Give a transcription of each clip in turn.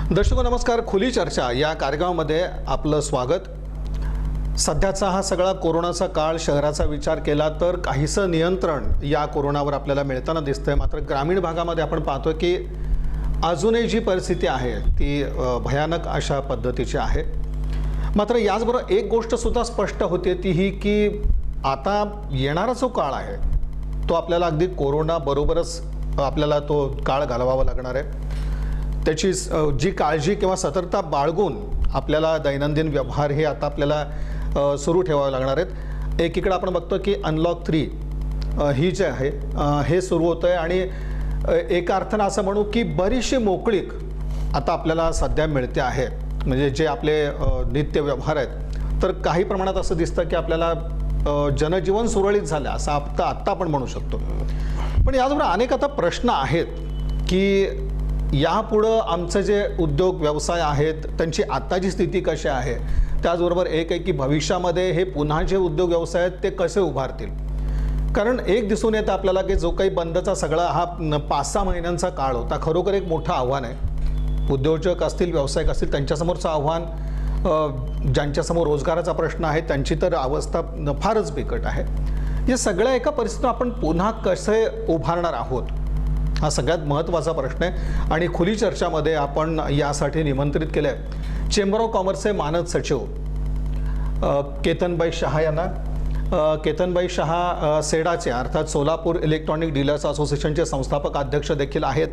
दर्शको नमस्कार. खुली चर्चा या कार्यक्रमामध्ये आपलं स्वागत. सध्याचा हा सगळा कोरोनाचा काळ शहराचा विचार केला तर काहीसं नियंत्रण या कोरोनावर आपल्याला मिळताना दिसतंय. मात्र ग्रामीण भागामध्ये आपण पाहतोय की अजूनही जी परिस्थिती आहे ती भयानक अशा पद्धतीची आहे. मात्र याचबरोबर एक गोष्ट सुद्धा स्पष्ट होते ती ही की आता येणारा जो काळ आहे तो आपल्याला अगदी कोरोना बरोबरच आपल्याला तो काळ घालवावा लागणार आहे. त्याची जी काळजी किंवा सतर्कता बाळगून आपल्याला दैनंदिन व्यवहार हे आता आपल्याला सुरू ठेवावे लागणार आहेत. एकीकडे आपण बघतो की अनलॉक 3 ही जे आहे हे सुरू होतं आहे आणि एका अर्थानं असं म्हणू की बरीचशी मोकळीक आता आपल्याला सध्या मिळते आहे. म्हणजे जे आपले नित्य व्यवहार आहेत तर काही प्रमाणात असं दिसतं की आपल्याला जनजीवन सुरळीत झालं असं आत्ता आपण म्हणू शकतो. पण याचबरोबर अनेक आता प्रश्न आहेत की यापुढं आमचं जे उद्योग व्यवसाय आहेत त्यांची आत्ताची स्थिती कशी आहे. त्याचबरोबर एक आहे की भविष्यामध्ये हे पुन्हा जे उद्योग व्यवसाय आहेत ते कसे उभारतील. कारण एक दिसून येतं आपल्याला की जो काही बंदचा सगळा हा 5-6 महिन्यांचा काळ होता खरोखर एक मोठं आव्हान आहे. उद्योजक असतील व्यावसायिक असतील त्यांच्यासमोरचं आव्हान, ज्यांच्यासमोर रोजगाराचा प्रश्न आहे त्यांची तर अवस्था फारच बिकट आहे. या सगळ्या एका परिस्थितीत आपण पुन्हा कसे उभारणार आहोत हा सगळ्यात महत्त्वाचा प्रश्न आहे. आणि खुली चर्चामध्ये आपण यासाठी निमंत्रित केलं आहे चेंबर ऑफ कॉमर्सचे मानद सचिव केतनबाई शहा यांना. केतनबाई शहा सेडाचे अर्थात सोलापूर इलेक्ट्रॉनिक डीलर्स असोसिएशनचे संस्थापक अध्यक्ष देखील आहेत.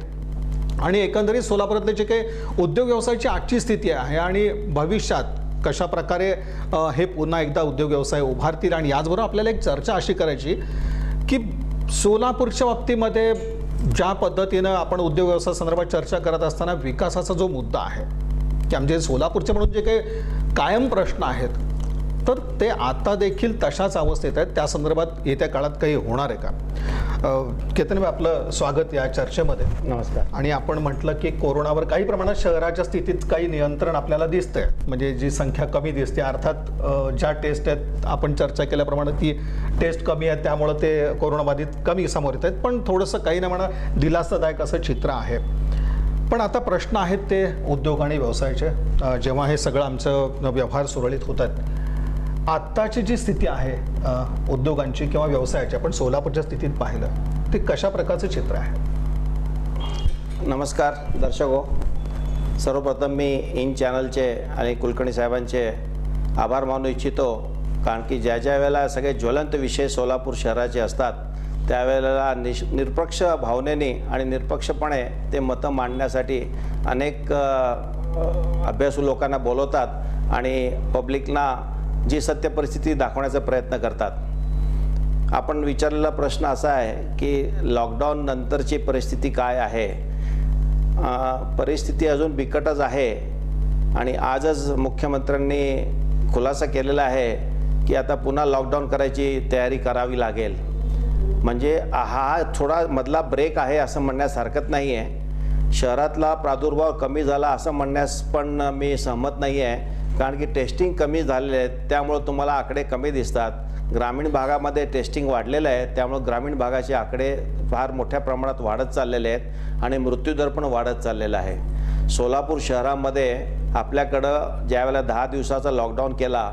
आणि एकंदरीत सोलापुरातले जे काही उद्योग व्यवसायाची आजची स्थिती आहे आणि भविष्यात कशा प्रकारे हे पुन्हा एकदा उद्योग व्यवसाय उभारतील. आणि याचबरोबर आपल्याला एक चर्चा अशी करायची की सोलापूरच्या बाबतीमध्ये ज्या पद्धतीनं आपण उद्योग व्यवसाय संदर्भात चर्चा करत असताना विकासाचा जो मुद्दा आहे की आमचे सोलापूरचे म्हणून जे काही कायम प्रश्न आहेत तर ते आता देखील तशाच अवस्थेत आहेत. त्या संदर्भात येत्या काळात काही होणार आहे का? केतनभाई आपलं स्वागत या चर्चेमध्ये. नमस्कार. आणि आपण म्हटलं की कोरोनावर काही प्रमाणात शहराच्या स्थितीत काही नियंत्रण आपल्याला दिसतंय. म्हणजे जी संख्या कमी दिसते अर्थात ज्या टेस्ट आहेत आपण चर्चा केल्याप्रमाणे ती टेस्ट कमी आहे त्यामुळं ते कोरोनाबाधित कमी समोर येत आहेत. पण थोडंसं काही ना म्हणा दिलासादायक असं चित्र आहे. पण आता प्रश्न आहेत ते उद्योग आणि व्यवसायाचे. जेव्हा हे सगळं आमचं व्यवहार सुरळीत होत आहेत आत्ताची जी स्थिती आहे उद्योगांची किंवा व्यवसायाची आपण सोलापूरच्या स्थितीत पाहिलं ते कशा प्रकारचं चित्र आहे? नमस्कार दर्शको. सर्वप्रथम मी इन चॅनलचे आणि कुलकर्णी साहेबांचे आभार मानू इच्छितो. कारण की ज्या ज्या वेळेला सगळे ज्वलंत विषय सोलापूर शहराचे असतात त्यावेळेला निरपक्ष भावनेने आणि निरपक्षपणे ते मतं मांडण्यासाठी अनेक अभ्यासू लोकांना बोलवतात आणि पब्लिकला जी सत्य परिस्थिती दाखवण्याचा प्रयत्न करतात. आपण विचारलेला प्रश्न असा आहे की लॉकडाऊन नंतरची परिस्थिती काय आहे. परिस्थिती अजून बिकटच आहे आणि आजच मुख्यमंत्र्यांनी खुलासा केलेला आहे की आता पुन्हा लॉकडाऊन करायची तयारी करावी लागेल. म्हणजे हा थोडा मधला ब्रेक आहे असं म्हणण्यास हरकत नाही आहे. शहरातला प्रादुर्भाव कमी झाला असं म्हणण्यास पण मी सहमत नाही आहे. कारण की टेस्टिंग कमी झालेले आहेत त्यामुळं तुम्हाला आकडे कमी दिसतात. ग्रामीण भागामध्ये टेस्टिंग वाढलेलं आहे त्यामुळं ग्रामीण भागाचे आकडे फार मोठ्या प्रमाणात वाढत चाललेले आहेत आणि मृत्यूदर पण वाढत चाललेला आहे. सोलापूर शहरामध्ये आपल्याकडं ज्यावेळेला 10 दिवसाचा लॉकडाऊन केला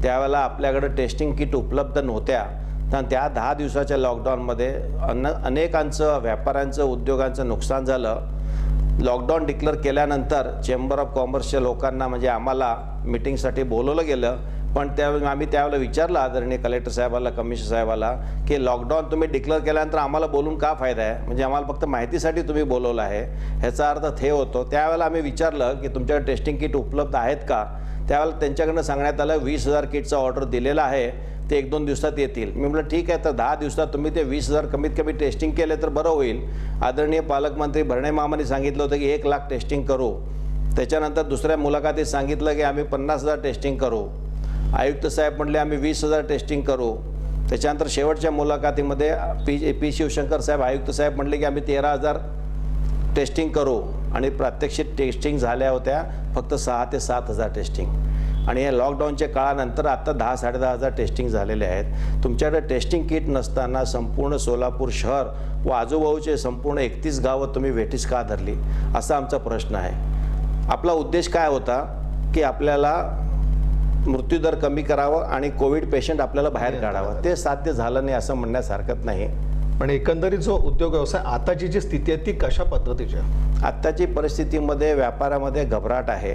त्यावेळेला आपल्याकडं टेस्टिंग किट उपलब्ध नव्हत्या. तर त्या 10 दिवसाच्या लॉकडाऊनमध्ये अनेकांचं व्यापाऱ्यांचं उद्योगांचं नुकसान झालं. लॉकडाऊन डिक्लेअर केल्यानंतर चेंबर ऑफ कॉमर्सच्या लोकांना म्हणजे आम्हाला मिटिंगसाठी बोलवलं गेलं. पण आम्ही त्यावेळेला विचारलं आदरणीय कलेक्टर साहेबाला कमिशनर साहेबाला की लॉकडाऊन तुम्ही डिक्लेअर केल्यानंतर आम्हाला बोलून का फायदा आहे. म्हणजे आम्हाला फक्त माहितीसाठी तुम्ही बोलवलं आहे ह्याचा अर्थ हे होतो. त्यावेळेला आम्ही विचारलं की तुमच्याकडे टेस्टिंग किट उपलब्ध आहेत का. त्यावेळेला त्यांच्याकडनं सांगण्यात आलं 20,000 किटचा ऑर्डर दिलेला आहे ते 1-2 दिवसात येतील. मी म्हटलं ठीक आहे तर 10 दिवसात तुम्ही ते 20,000 कमीत कमी टेस्टिंग केले तर बरं होईल. आदरणीय पालकमंत्री भरणे मामांनी सांगितलं होतं की 1,00,000 टेस्टिंग करू. त्याच्यानंतर दुसऱ्या मुलाखतीत सांगितलं की आम्ही 50,000 टेस्टिंग करू. आयुक्त साहेब म्हणले आम्ही 20,000 टेस्टिंग करू. त्याच्यानंतर शेवटच्या मुलाखतीमध्ये पी शिवशंकर साहेब आयुक्त साहेब म्हणले की आम्ही 13,000 टेस्टिंग करू. आणि प्रात्यक्षिक टेस्टिंग झाल्या होत्या फक्त 6,000 ते 7,000 टेस्टिंग. आणि या लॉकडाऊनच्या काळानंतर आता 10-10,500 टेस्टिंग झालेले आहेत. तुमच्याकडे टेस्टिंग किट नसताना संपूर्ण सोलापूर शहर व आजूबाजूचे संपूर्ण 31 गावं तुम्ही वेठीस का धरली असा आमचा प्रश्न आहे. आपला उद्देश काय होता की आपल्याला मृत्यूदर कमी करावं आणि कोविड पेशंट आपल्याला बाहेर काढावं. ते साध्य झालं नाही असं म्हणण्यास हरकत नाही. पण एकंदरीत जो उद्योग व्यवसाय आताची जी स्थिती आहे ती कशा पद्धतीची आहे? आत्ताची परिस्थितीमध्ये व्यापारामध्ये घबराट आहे,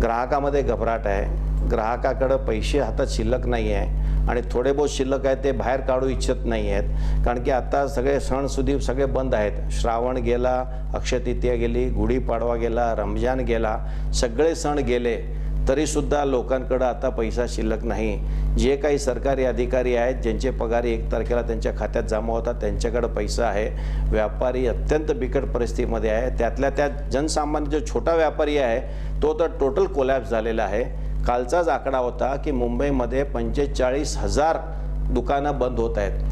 ग्राहकामध्ये घबराट आहे. ग्राहकाकडं पैसे हातात शिल्लक नाही आहे आणि थोडे बहुत शिल्लक आहे ते बाहेर काढू इच्छित नाही आहेत. कारण की आता सगळे सणसुदी सगळे बंद आहेत. श्रावण गेला, अक्षय तृतीया गेली, गुढीपाडवा गेला, रमजान गेला, सगळे सण गेले, तरीसुद्धा लोकांकडं आता पैसा शिल्लक नाही. जे काही सरकारी अधिकारी आहेत ज्यांचे पगार 1 तारखेला त्यांच्या खात्यात जमा होतात त्यांच्याकडं पैसा आहे. व्यापारी अत्यंत बिकट परिस्थितीमध्ये आहे. त्यातल्या त्यात जनसामान्य जो छोटा व्यापारी आहे तो तर टोटल कोलॅप्स झालेला आहे. कालचाच आकडा होता की मुंबईमध्ये 45,000 दुकानं बंद होत आहेत.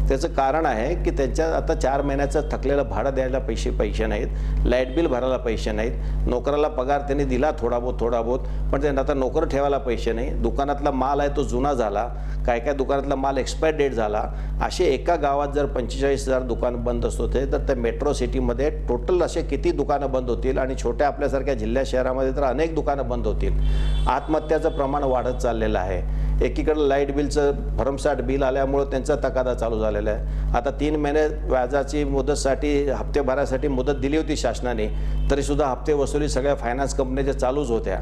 त्याचं कारण आहे की त्यांच्या आता 4 महिन्याचं थकलेलं भाडं द्यायला पैसे नाहीत, लाईट बिल भरायला पैसे नाहीत, नोकराला पगार त्यांनी दिला थोडा बहुत, पण त्यांना आता नोकर ठेवायला पैसे नाही. दुकानातला माल आहे तो जुना झाला, काय दुकानातला माल एक्सपायर डेट झाला. असे एका गावात जर 45,000 दुकान बंद होते तर त्या मेट्रो सिटीमध्ये टोटल असे किती दुकानं बंद होतील आणि छोट्या आपल्यासारख्या जिल्ह्या शहरामध्ये तर अनेक दुकानं बंद होतील. आत्महत्याचं प्रमाण वाढत चाललेलं आहे. एकीकडे लाईट बिलचं भरमसाठ बिल आल्यामुळं त्यांचा तकादा चालू झालेला आहे. आता 3 महिने व्याजाची मुदतसाठी हप्ते भरायसाठी मुदत दिली होती शासनाने, तरीसुद्धा हप्ते वसुली सगळ्या फायनान्स कंपन्याच्या चालूच होत्या.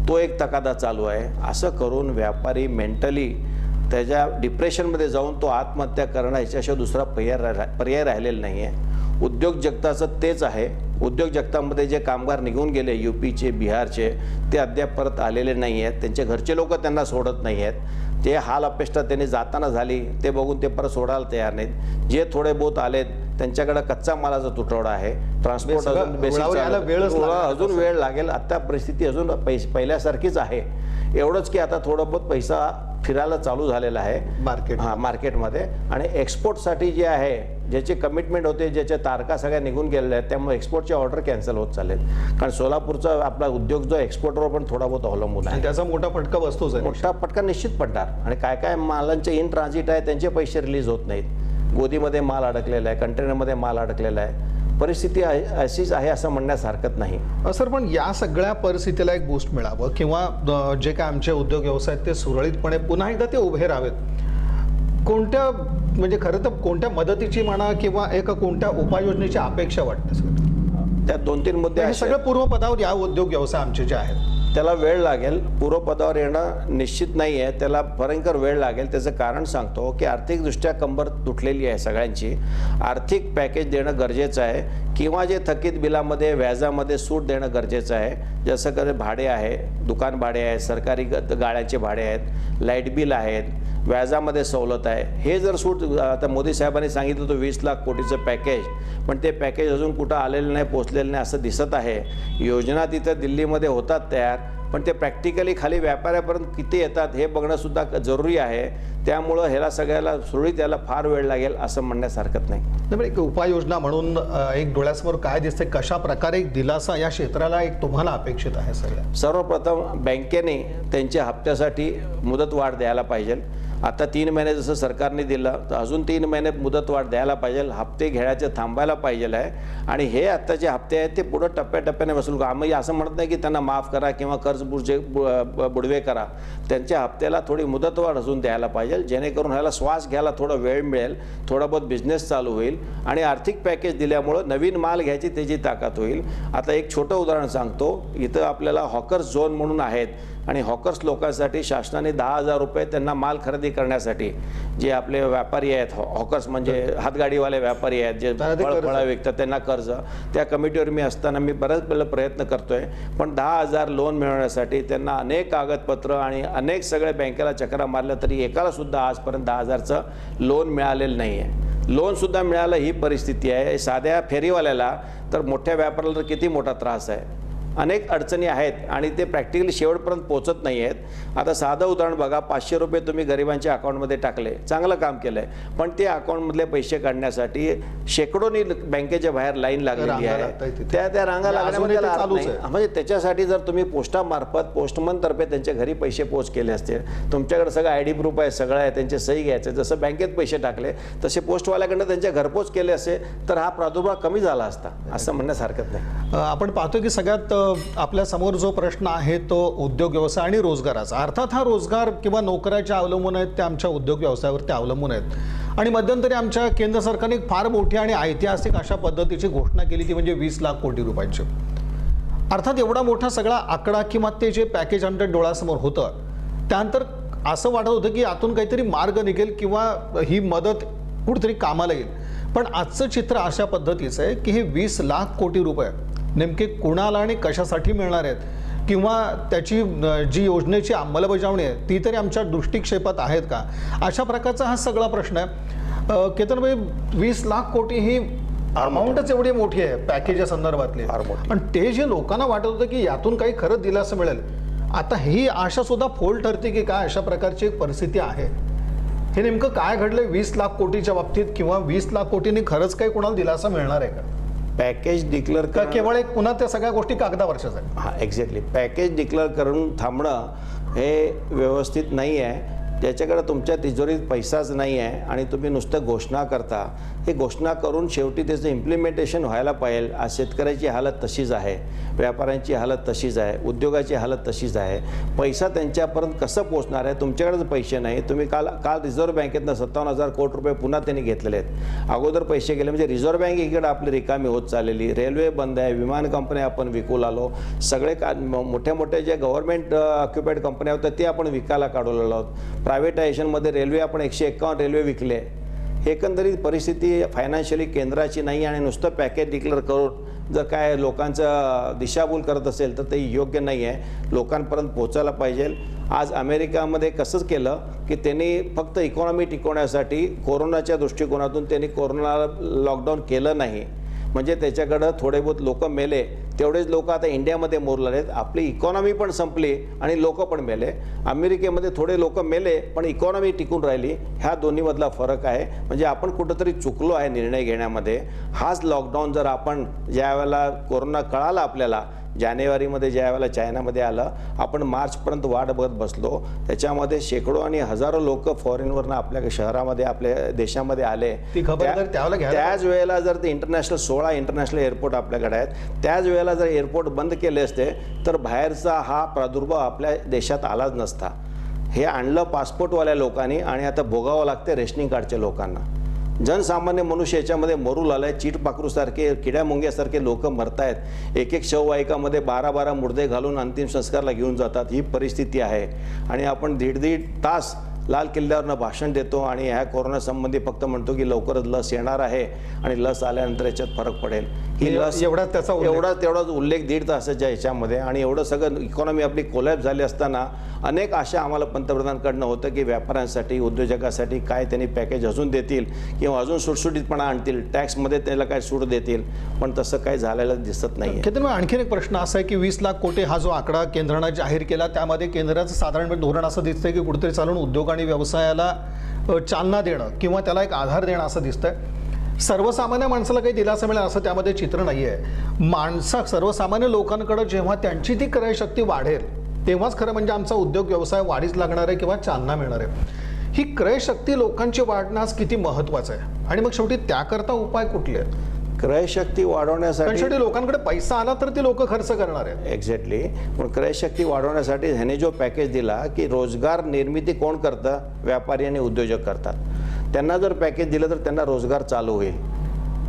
तो एक तकादा चालू आहे. असं करून व्यापारी मेंटली त्याच्या डिप्रेशनमध्ये जाऊन तो आत्महत्या करणं याच्याशिवाय दुसरा पर्याय राहिलेला नाही आहे. उद्योग जगताचं तेच आहे. उद्योग जगतामध्ये जे कामगार निघून गेले UPचे, बिहारचे, ते अद्याप परत आलेले नाही आहेत. त्यांचे घरचे लोक त्यांना सोडत नाही आहेत. ते हाल अपेष्टा त्यांनी जाताना झाली ते बघून ते परत सोडायला तयार नाहीत. जे थोडे बहुत आलेत त्यांच्याकडे कच्चा मालाचा तुटवडा आहे. ट्रान्सपोर्ट अजून वेळ लागेल. आता परिस्थिती अजून पहिल्यासारखीच आहे. एवढंच की आता थोडं बहुत पैसा फिरायला चालू झालेला आहे मार्केटमध्ये. आणि एक्सपोर्टसाठी जे आहे ज्याचे कमिटमेंट होते, ज्याच्या तारखा सगळ्या निघून गेलेल्या आहेत, त्यामुळे एक्सपोर्टचे ऑर्डर कॅन्सल होत चाललेत. कारण सोलापूरचा आपला उद्योग जो एक्सपोर्टवर पण थोडा बहुत अवलंबून आहे. त्याचा मोठा फटका बसतोच आहे. मोठा फटका निश्चित पडणार. आणि काय मालांचे इन ट्रान्झिट आहे त्यांचे पैसे रिलीज होत नाहीत. गोदीमध्ये माल अडकलेला आहे, कंटेनरमध्ये माल अडकलेला आहे. परिस्थिती अशीच आहे असं म्हणण्यास हरकत नाही. सर, पण या सगळ्या परिस्थितीला एक बूस्ट मिळावं किंवा जे काय आमचे उद्योग व्यवसाय ते सुरळीतपणे पुन्हा एकदा ते उभे राहावेत, कोणत्या म्हणजे खरं तर कोणत्या मदतीची म्हणा किंवा एक कोणत्या उपाययोजनेची अपेक्षा वाटते सर? त्या 2-3 मुद्दे हे सगळं पूर्वपदावर या उद्योग व्यवसाय आमचे जे आहेत त्याला वेळ लागेल. पूर्वपदावर येणं निश्चित नाही आहे, त्याला भयंकर वेळ लागेल. त्याचं कारण सांगतो की आर्थिकदृष्ट्या कंबर तुटलेली आहे सगळ्यांची. आर्थिक पॅकेज देणं गरजेचं आहे किंवा जे थकीत बिलामध्ये व्याजामध्ये सूट देणं गरजेचं आहे. जसं की भाडे आहे, दुकान भाडे आहे, सरकारी गाड्यांचे भाडे आहेत, लाईट बिल आहेत, व्याजामध्ये सवलत आहे. हे जर सूट आता मोदी साहेबांनी सांगितलं होतं 20 लाख कोटीचं पॅकेज, पण ते पॅकेज अजून कुठं आलेलं नाही, पोचलेलं नाही असं दिसत आहे. योजना तिथं दिल्लीमध्ये होतात तयार, पण ते प्रॅक्टिकली खाली व्यापाऱ्यापर्यंत किती येतात हे बघणंसुद्धा जरुरी आहे. त्यामुळं ह्याला सगळ्याला सुरळीत याला फार वेळ लागेल असं म्हणण्यास हरकत नाही. एक उपाययोजना म्हणून एक डोळ्यासमोर काय दिसते, कशा प्रकारे एक दिलासा या क्षेत्राला एक तुम्हाला अपेक्षित आहे? सर्वप्रथम बँकेने त्यांच्या हप्त्यासाठी मुदतवाढ द्यायला पाहिजे. आता 3 महिने जसं सरकारने दिलं तर अजून 3 महिने मुदतवाढ द्यायला पाहिजे. हप्ते घेण्याचे थांबायला पाहिजे आहे. आणि हे आत्ताचे हप्ते आहेत ते पुढं टप्प्याटप्प्याने वसूल करा. आम्ही असं म्हणत नाही की त्यांना माफ करा किंवा कर्ज बुडवे करा. त्यांच्या हप्त्याला थोडी मुदतवाढ अजून द्यायला पाहिजे, जेणेकरून ह्याला श्वास घ्यायला थोडा वेळ मिळेल, थोडा बहुत बिझनेस चालू होईल आणि आर्थिक पॅकेज दिल्यामुळं नवीन माल घ्यायची त्याची ताकद होईल. आता एक छोटं उदाहरण सांगतो. इथं आपल्याला हॉकर्स झोन म्हणून आहेत आणि हॉकर्स लोकांसाठी शासनाने 10,000 रुपये त्यांना माल खरेदी करण्यासाठी, जे आपले व्यापारी आहेत हॉकर्स म्हणजे हातगाडीवाले व्यापारी आहेत जे फळं विकतात त्यांना कर्ज, त्या कमिटीवर मी असताना मी बरेच प्रयत्न करतोय. पण 10,000 लोन मिळवण्यासाठी त्यांना अनेक कागदपत्र आणि अनेक सगळे बँकेला चक्रा मारल्या तरी एकाला सुद्धा आजपर्यंत 10,000चं लोन मिळालेलं नाही आहे. लोनसुद्धा मिळालं ही परिस्थिती आहे. साध्या फेरीवाल्याला तर मोठ्या व्यापाऱ्याला तर किती मोठा त्रास आहे. अनेक अडचणी आहेत आणि ते प्रॅक्टिकली शेवटपर्यंत पोचत नाही आहेत. आता साधं उदाहरण बघा, 500 रुपये तुम्ही गरिबांच्या अकाउंटमध्ये टाकले, चांगलं काम केलं आहे, पण ते अकाउंटमधले पैसे काढण्यासाठी शेकडोनी बँकेच्या बाहेर लाईन लागलेली आहे. त्या रांगा लागण्यामध्ये म्हणजे त्याच्यासाठी जर तुम्ही पोस्टामार्फत पोस्टमनतर्फे त्यांच्या घरी पैसे पोच केले असते, तुमच्याकडे सगळं ID प्रूफ आहे, सगळं आहे, त्यांचे सही घ्यायचे, जसं बँकेत पैसे टाकले तसे पोस्टवाल्याकडनं त्यांच्या घरपोच केले असते तर हा प्रादुर्भाव कमी झाला असता असं म्हणण्यास हरकत नाही. आपण पाहतो की सगळ्यात आपल्या समोर जो प्रश्न आहे तो उद्योग व्यवसाय आणि रोजगाराचा. अर्थात हा रोजगार किंवा नोकऱ्या ज्या अवलंबून आहेत त्या आमच्या उद्योग व्यवसायावरती अवलंबून आहेत. आणि मध्यंतरी आमच्या केंद्र सरकारने एक फार मोठी आणि ऐतिहासिक अशा पद्धतीची घोषणा केली ती म्हणजे 20 लाख कोटी रुपयांची. अर्थात एवढा मोठा सगळा आकडा किंवा ते जे पॅकेज आमच्या डोळ्यासमोर होतं त्यानंतर असं वाटत होतं की यातून काहीतरी मार्ग निघेल किंवा ही मदत कुठेतरी कामाला येईल. पण आजचं चित्र अशा पद्धतीचं आहे की हे 20 लाख कोटी रुपये नेमके कुणाला आणि कशासाठी मिळणार आहेत किंवा त्याची जी योजनेची अंमलबजावणी आहे ती तरी आमच्या दृष्टिक्षेपात आहेत का, अशा प्रकारचा हा सगळा प्रश्न आहे. केतनभाई, 20 लाख कोटी ही अमाऊंटच एवढी मोठी आहे पॅकेजच्या संदर्भातली. पण ते जे लोकांना वाटत होतं की यातून काही खरंच दिलासा मिळेल, आता ही आशा सुद्धा फोल ठरते की काय अशा प्रकारची एक परिस्थिती आहे. हे नेमकं काय घडलंय 20 लाख कोटीच्या बाबतीत, किंवा 20 लाख कोटींनी खरंच काही कोणाला दिलासा मिळणार आहे का? पॅकेज डिक्लेअर का केवळ एक पुन्हा त्या सगळ्या गोष्टी कागदावरच्याच आहेत? हां, एक्झॅक्टली. पॅकेज डिक्लेअर करून थांबणं हे व्यवस्थित नाही आहे. ज्याच्याकडे तुमच्या तिजोरीत पैसाच नाही आहे आणि तुम्ही नुसतं घोषणा करता, हे घोषणा करून शेवटी त्याचं इम्प्लिमेंटेशन व्हायला पाहिजे. आज शेतकऱ्याची हालत तशीच आहे, व्यापाऱ्यांची हालत तशीच आहे, उद्योगाची हालत तशीच आहे. पैसा त्यांच्यापर्यंत कसं पोहोचणार आहे? तुमच्याकडेच पैसे नाही. तुम्ही काल रिझर्व्ह बँकेतनं 57,000 कोटी रुपये पुन्हा त्यांनी घेतलेले आहेत. अगोदर पैसे गेले म्हणजे रिझर्व्ह बँक इकडे आपली रिकामी होत चाललेली, रेल्वे बंद आहे, विमान कंपन्या आपण विकू लागलो, सगळे मोठ्या मोठ्या ज्या गव्हर्नमेंट ऑक्युपाईड कंपन्या होत्या ते आपण विकायला काढवलेलो आहोत. प्रायव्हेटायझेशनमध्ये रेल्वे आपण 151 रेल्वे विकले. एकंदरीत परिस्थिती फायनान्शियली केंद्राची नाही आणि नुसतं पॅकेज डिक्लेअर करून जर काय लोकांचं दिशाभूल करत असेल तर ते योग्य नाही आहे. लोकांपर्यंत पोहोचायला पाहिजे. आज अमेरिकामध्ये कसंच केलं की त्यांनी फक्त इकॉनॉमी टिकवण्यासाठी कोरोनाच्या दृष्टिकोनातून त्यांनी कोरोनाला लॉकडाऊन केलं नाही. म्हणजे त्याच्याकडं थोडे बहुत लोक मेले, तेवढेच लोक आता इंडियामध्ये मोरलेले आहेत. आपली इकॉनॉमी पण संपली आणि लोक पण मेले. अमेरिकेमध्ये थोडे लोक मेले पण इकॉनॉमी टिकून राहिली. ह्या दोन्हीमधला फरक आहे. म्हणजे आपण कुठंतरी चुकलो आहे निर्णय घेण्यामध्ये. हाच लॉकडाऊन जर आपण ज्या वेळेला कोरोना कळाला आपल्याला जानेवारीमध्ये, ज्या वेळेला चायनामध्ये आलं, आपण मार्चपर्यंत वाट बघत बसलो. त्याच्यामध्ये शेकडो आणि हजारो लोक फॉरेनवरनं आपल्या शहरामध्ये, आपल्या देशामध्ये आले. त्याच वेळेला जर ते 16 इंटरनॅशनल एअरपोर्ट आपल्याकडे आहेत, त्याच वेळेला जर एअरपोर्ट बंद केले असते तर बाहेरचा हा प्रादुर्भाव आपल्या देशात आलाच नसता. हे आणलं पासपोर्टवाल्या लोकांनी आणि आता भोगावं लागते रेशनिंग कार्डच्या लोकांना. जनसामान्य मनुष्य याच्यामध्ये मरू लागलाय. चीटपाखरूसारखे, किड्या मुंग्यासारखे लोक मरत आहेत. एक शववाहिकामध्ये 12 मुर्दे घालून अंतिम संस्कारला घेऊन जातात. ही परिस्थिती आहे. आणि आपण दीड तास लाल किल्ल्यावरनं भाषण देतो आणि ह्या कोरोना संबंधी फक्त म्हणतो की लवकरच लस येणार आहे आणि लस आल्यानंतर याच्यात फरक पडेल. ही लस तेवढाच उल्लेख दीड तासाच्या ह्याच्यामध्ये, आणि एवढं सगळं इकॉनॉमी आपली कोलॅप्स झाली असताना अनेक आशा आम्हाला पंतप्रधानांकडनं होतं की व्यापाऱ्यांसाठी, उद्योजकासाठी काय त्यांनी पॅकेज अजून देतील किंवा अजून सुटसुटीतपणा आणतील, टॅक्समध्ये त्याला काय सूट देतील. पण तसं काही झालेलं दिसत नाही. आणखीन एक प्रश्न असा आहे की 20 लाख कोटी हा जो आकडा केंद्रानं जाहीर केला त्यामध्ये केंद्राचं साधारण धोरण असं दिसतंय की कुठेतरी चालून उद्योग आणि व्यवसायाला चालना देणं किंवा त्याला एक आधार देणं असं दिसतंय. सर्वसामान्य माणसाला काही दिलासा मिळेल असं त्यामध्ये चित्र नाही आहे. सर्वसामान्य लोकांकडे जेव्हा त्यांची ती क्रयशक्ती वाढेल तेव्हाच खरं म्हणजे आमचा उद्योग व्यवसाय वाढीस लागणार आहे किंवा चालना मिळणार आहे. ही क्रयशक्ती लोकांची वाढण्यास किती महत्त्वाचं आहे आणि मग शेवटी त्याकरता उपाय कुठले आहेत? क्रयशक्ती वाढवण्यासाठी शेवटी लोकांकडे पैसा आला तर ती लोक खर्च करणार आहेत. एक्झॅक्टली. पण क्रयशक्ती वाढवण्यासाठी ह्याने जो पॅकेज दिला की रोजगार निर्मिती कोण करतं? व्यापारी आणि उद्योजक करतात. त्यांना जर पॅकेज दिलं तर त्यांना रोजगार चालू होईल.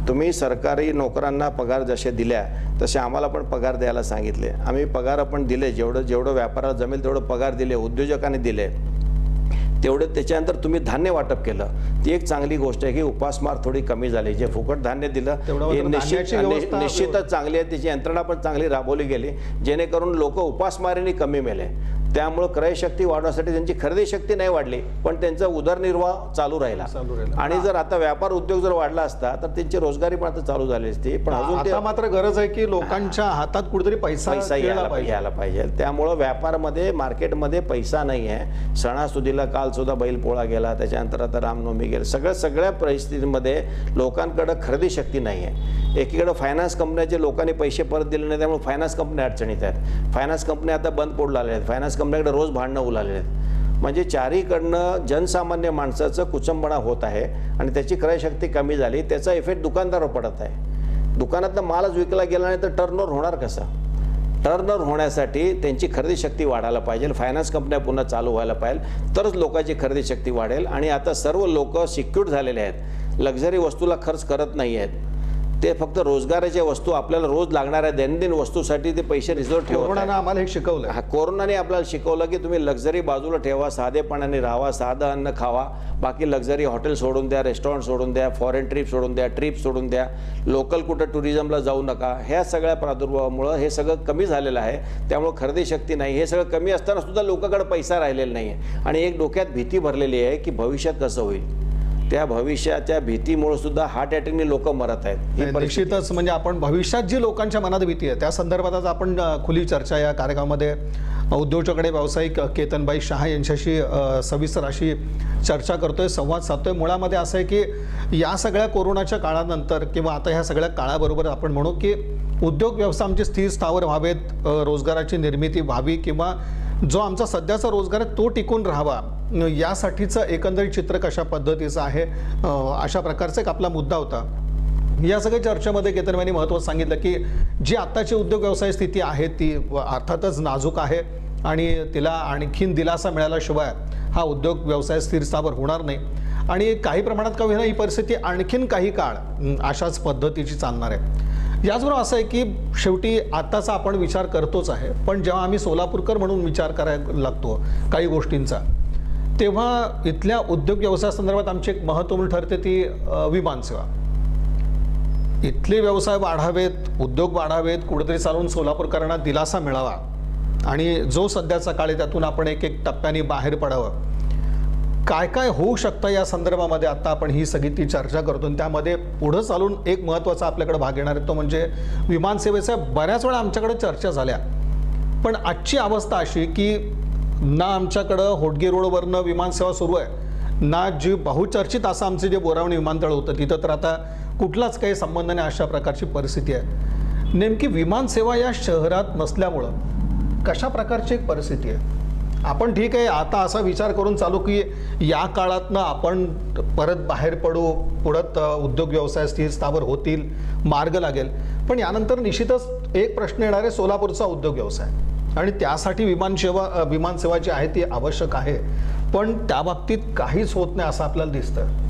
तुम्ही सरकारी नोकरांना पगार जसे दिल्या तसे आम्हाला पण पगार द्यायला सांगितले. आम्ही पगार आपण दिले, जेवढं व्यापाराला जमेल तेवढं पगार दिले, उद्योजकांनी दिले तेवढे. त्याच्यानंतर तुम्ही धान्य वाटप केलं, ती एक चांगली गोष्ट आहे की उपासमार थोडी कमी झाली. जे फुकट धान्य दिलं हे निश्चितच चांगली आहे. त्याची यंत्रणा पण चांगली राबवली गेली जेणेकरून लोक उपासमारीने कमी मेले. त्यामुळे क्रयशक्ती वाढवण्यासाठी त्यांची खरेदी शक्ती नाही वाढली पण त्यांचा उदरनिर्वाह चालू राहिला. आणि जर आता व्यापार उद्योग जर वाढला असता तर त्यांची रोजगारी पण आता चालू झाली असती. पण अजून मात्र गरज आहे की लोकांच्या हातात कुठेतरी पैसा यायला पाहिजे. त्यामुळं व्यापारमध्ये, मार्केटमध्ये पैसा नाही आहे. सणासुदीला काल सुद्धा बैलपोळा गेला, त्याच्यानंतर आता रामनवमी गेला. सगळ्या परिस्थितीमध्ये लोकांकडे खरेदी शक्ती नाही आहे. एकीकडे फायनान्स कंपन्याचे लोकांनी पैसे परत दिले नाही त्यामुळे फायनान्स कंपन्या अडचणीत आहेत. फायनान्स कंपन्या आता बंद पडू लागल्या आहेत. फायनान्स कंपन्याकडे रोज भांडणं होऊ लागले आहेत. म्हणजे चारीकडनं जनसामान्य माणसाचं कुचंबणा होत आहे आणि त्याची क्रयशक्ती कमी झाली. त्याचा इफेक्ट दुकानदारावर पडत आहे. दुकानातनं मालच विकला गेला नाही तर टर्नओव्हर होणार कसा? टर्नर होण्यासाठी त्यांची खरेदी शक्ती वाढायला पाहिजे, फायनान्स कंपन्या पुन्हा चालू व्हायला पाहिजे, तरच लोकांची खरेदी शक्ती वाढेल. आणि आता सर्व लोक सिक्युअर्ड झालेले आहेत, लक्झरी वस्तूला खर्च करत नाही आहेत, ते फक्त रोजगाराच्या वस्तू आपल्याला रोज लागणाऱ्या दैनंदिन वस्तूसाठी ते पैसे रिझर्व्ह ठेवत कोरोनानं आहेत. आम्हाला हे शिकवलं. हा, कोरोनाने आपल्याला शिकवलं की तुम्ही लक्झरी बाजूला ठेवा, साधेपणाने राहावा, साधं अन्न खावा, बाकी लक्झरी हॉटेल सोडून द्या, रेस्टॉरंट सोडून द्या, फॉरेन ट्रिप सोडून द्या, ट्रिप सोडून द्या, लोकल कुठं टुरिझमला जाऊ नका. ह्या सगळ्या प्रादुर्भावामुळं हे सगळं कमी झालेलं आहे. त्यामुळं खरेदी शक्ती नाही. हे सगळं कमी असताना सुद्धा लोकांकडे पैसा राहिलेला नाही आहे आणि एक डोक्यात भीती भरलेली आहे की भविष्यात कसं होईल. त्या भविष्याच्या भीतीमुळे सुद्धा हार्ट अटॅकने लोक मरत आहेत. ही परिस्थिती निश्चितच म्हणजे आपण भविष्यात जी लोकांच्या मनात भीती आहे त्या संदर्भात आज आपण खुली चर्चा या कार्यक्रमामध्ये उद्योजक आणि व्यावसायिक केतनभाई शहा यांच्याशी सविस्तर अशी चर्चा करतोय, संवाद साधतोय. मुळामध्ये असं आहे की या सगळ्या कोरोनाच्या काळानंतर किंवा आता ह्या सगळ्या काळाबरोबर आपण म्हणू की उद्योग व्यवसाय आमचे स्थिर स्थावर व्हावेत, रोजगाराची निर्मिती व्हावी किंवा जो आमचा सध्याचा रोजगार आहे तो टिकून राहावा, यासाठीचं एकंदरीत चित्र कशा पद्धतीचं आहे, अशा प्रकारचा एक आपला मुद्दा होता. या सगळ्या चर्चेमध्ये केतनभाईंनी महत्त्वाचं सांगितलं की जी आत्ताची उद्योग व्यवसाय स्थिती आहे ती अर्थातच नाजूक आहे आणि तिला आणखीन दिलासा मिळाल्याशिवाय हा उद्योग व्यवसाय स्थिर स्थावर होणार नाही आणि काही प्रमाणात का होईना ही परिस्थिती आणखीन काही काळ अशाच पद्धतीची चालणार आहे. याचबरोबर असं आहे की शेवटी आत्ताचा आपण विचार करतोच आहे, पण जेव्हा आम्ही सोलापूरकर म्हणून विचार करायला लागतो काही गोष्टींचा, तेव्हा इथल्या उद्योग व्यवसायासंदर्भात आमची एक महत्त्वपूर्ण ठरते ती विमानसेवा. इथले व्यवसाय वाढावेत, उद्योग वाढावेत, कुठेतरी चालून सोलापूरकरांना दिलासा मिळावा आणि जो सध्याचा काळ आहे त्यातून आपण एक एक टप्प्याने बाहेर पडावं. काय काय होऊ शकतं या संदर्भामध्ये आता आपण ही सगळी ती चर्चा करतो. त्यामध्ये पुढं चालून एक महत्त्वाचा आपल्याकडे भाग येणार आहे तो म्हणजे विमानसेवेचा. बऱ्याच वेळा आमच्याकडे चर्चा झाल्या, पण आजची अवस्था अशी की ना आमच्याकडं होडगे रोडवरनं विमानसेवा सुरू आहे, ना जी बहुचर्चित असं आमचे जे बोरावणी विमानतळ होतं तिथं तर आता कुठलाच काही संबंध नाही, अशा प्रकारची परिस्थिती आहे. नेमकी विमानसेवा या शहरात नसल्यामुळं कशा प्रकारची एक परिस्थिती आहे. आपण ठीक आहे आता असा विचार करून चालू की या काळातनं आपण परत बाहेर पडू, पुढत उद्योग व्यवसाय स्थिर स्थावर होतील, मार्ग लागेल, पण यानंतर निश्चितच एक प्रश्न येणार आहे सोलापूरचा उद्योग व्यवसाय आणि त्यासाठी विमानसेवा जी आहे ती आवश्यक आहे, पण त्या बाबतीत काहीच होत नाही असं आपल्याला दिसतं.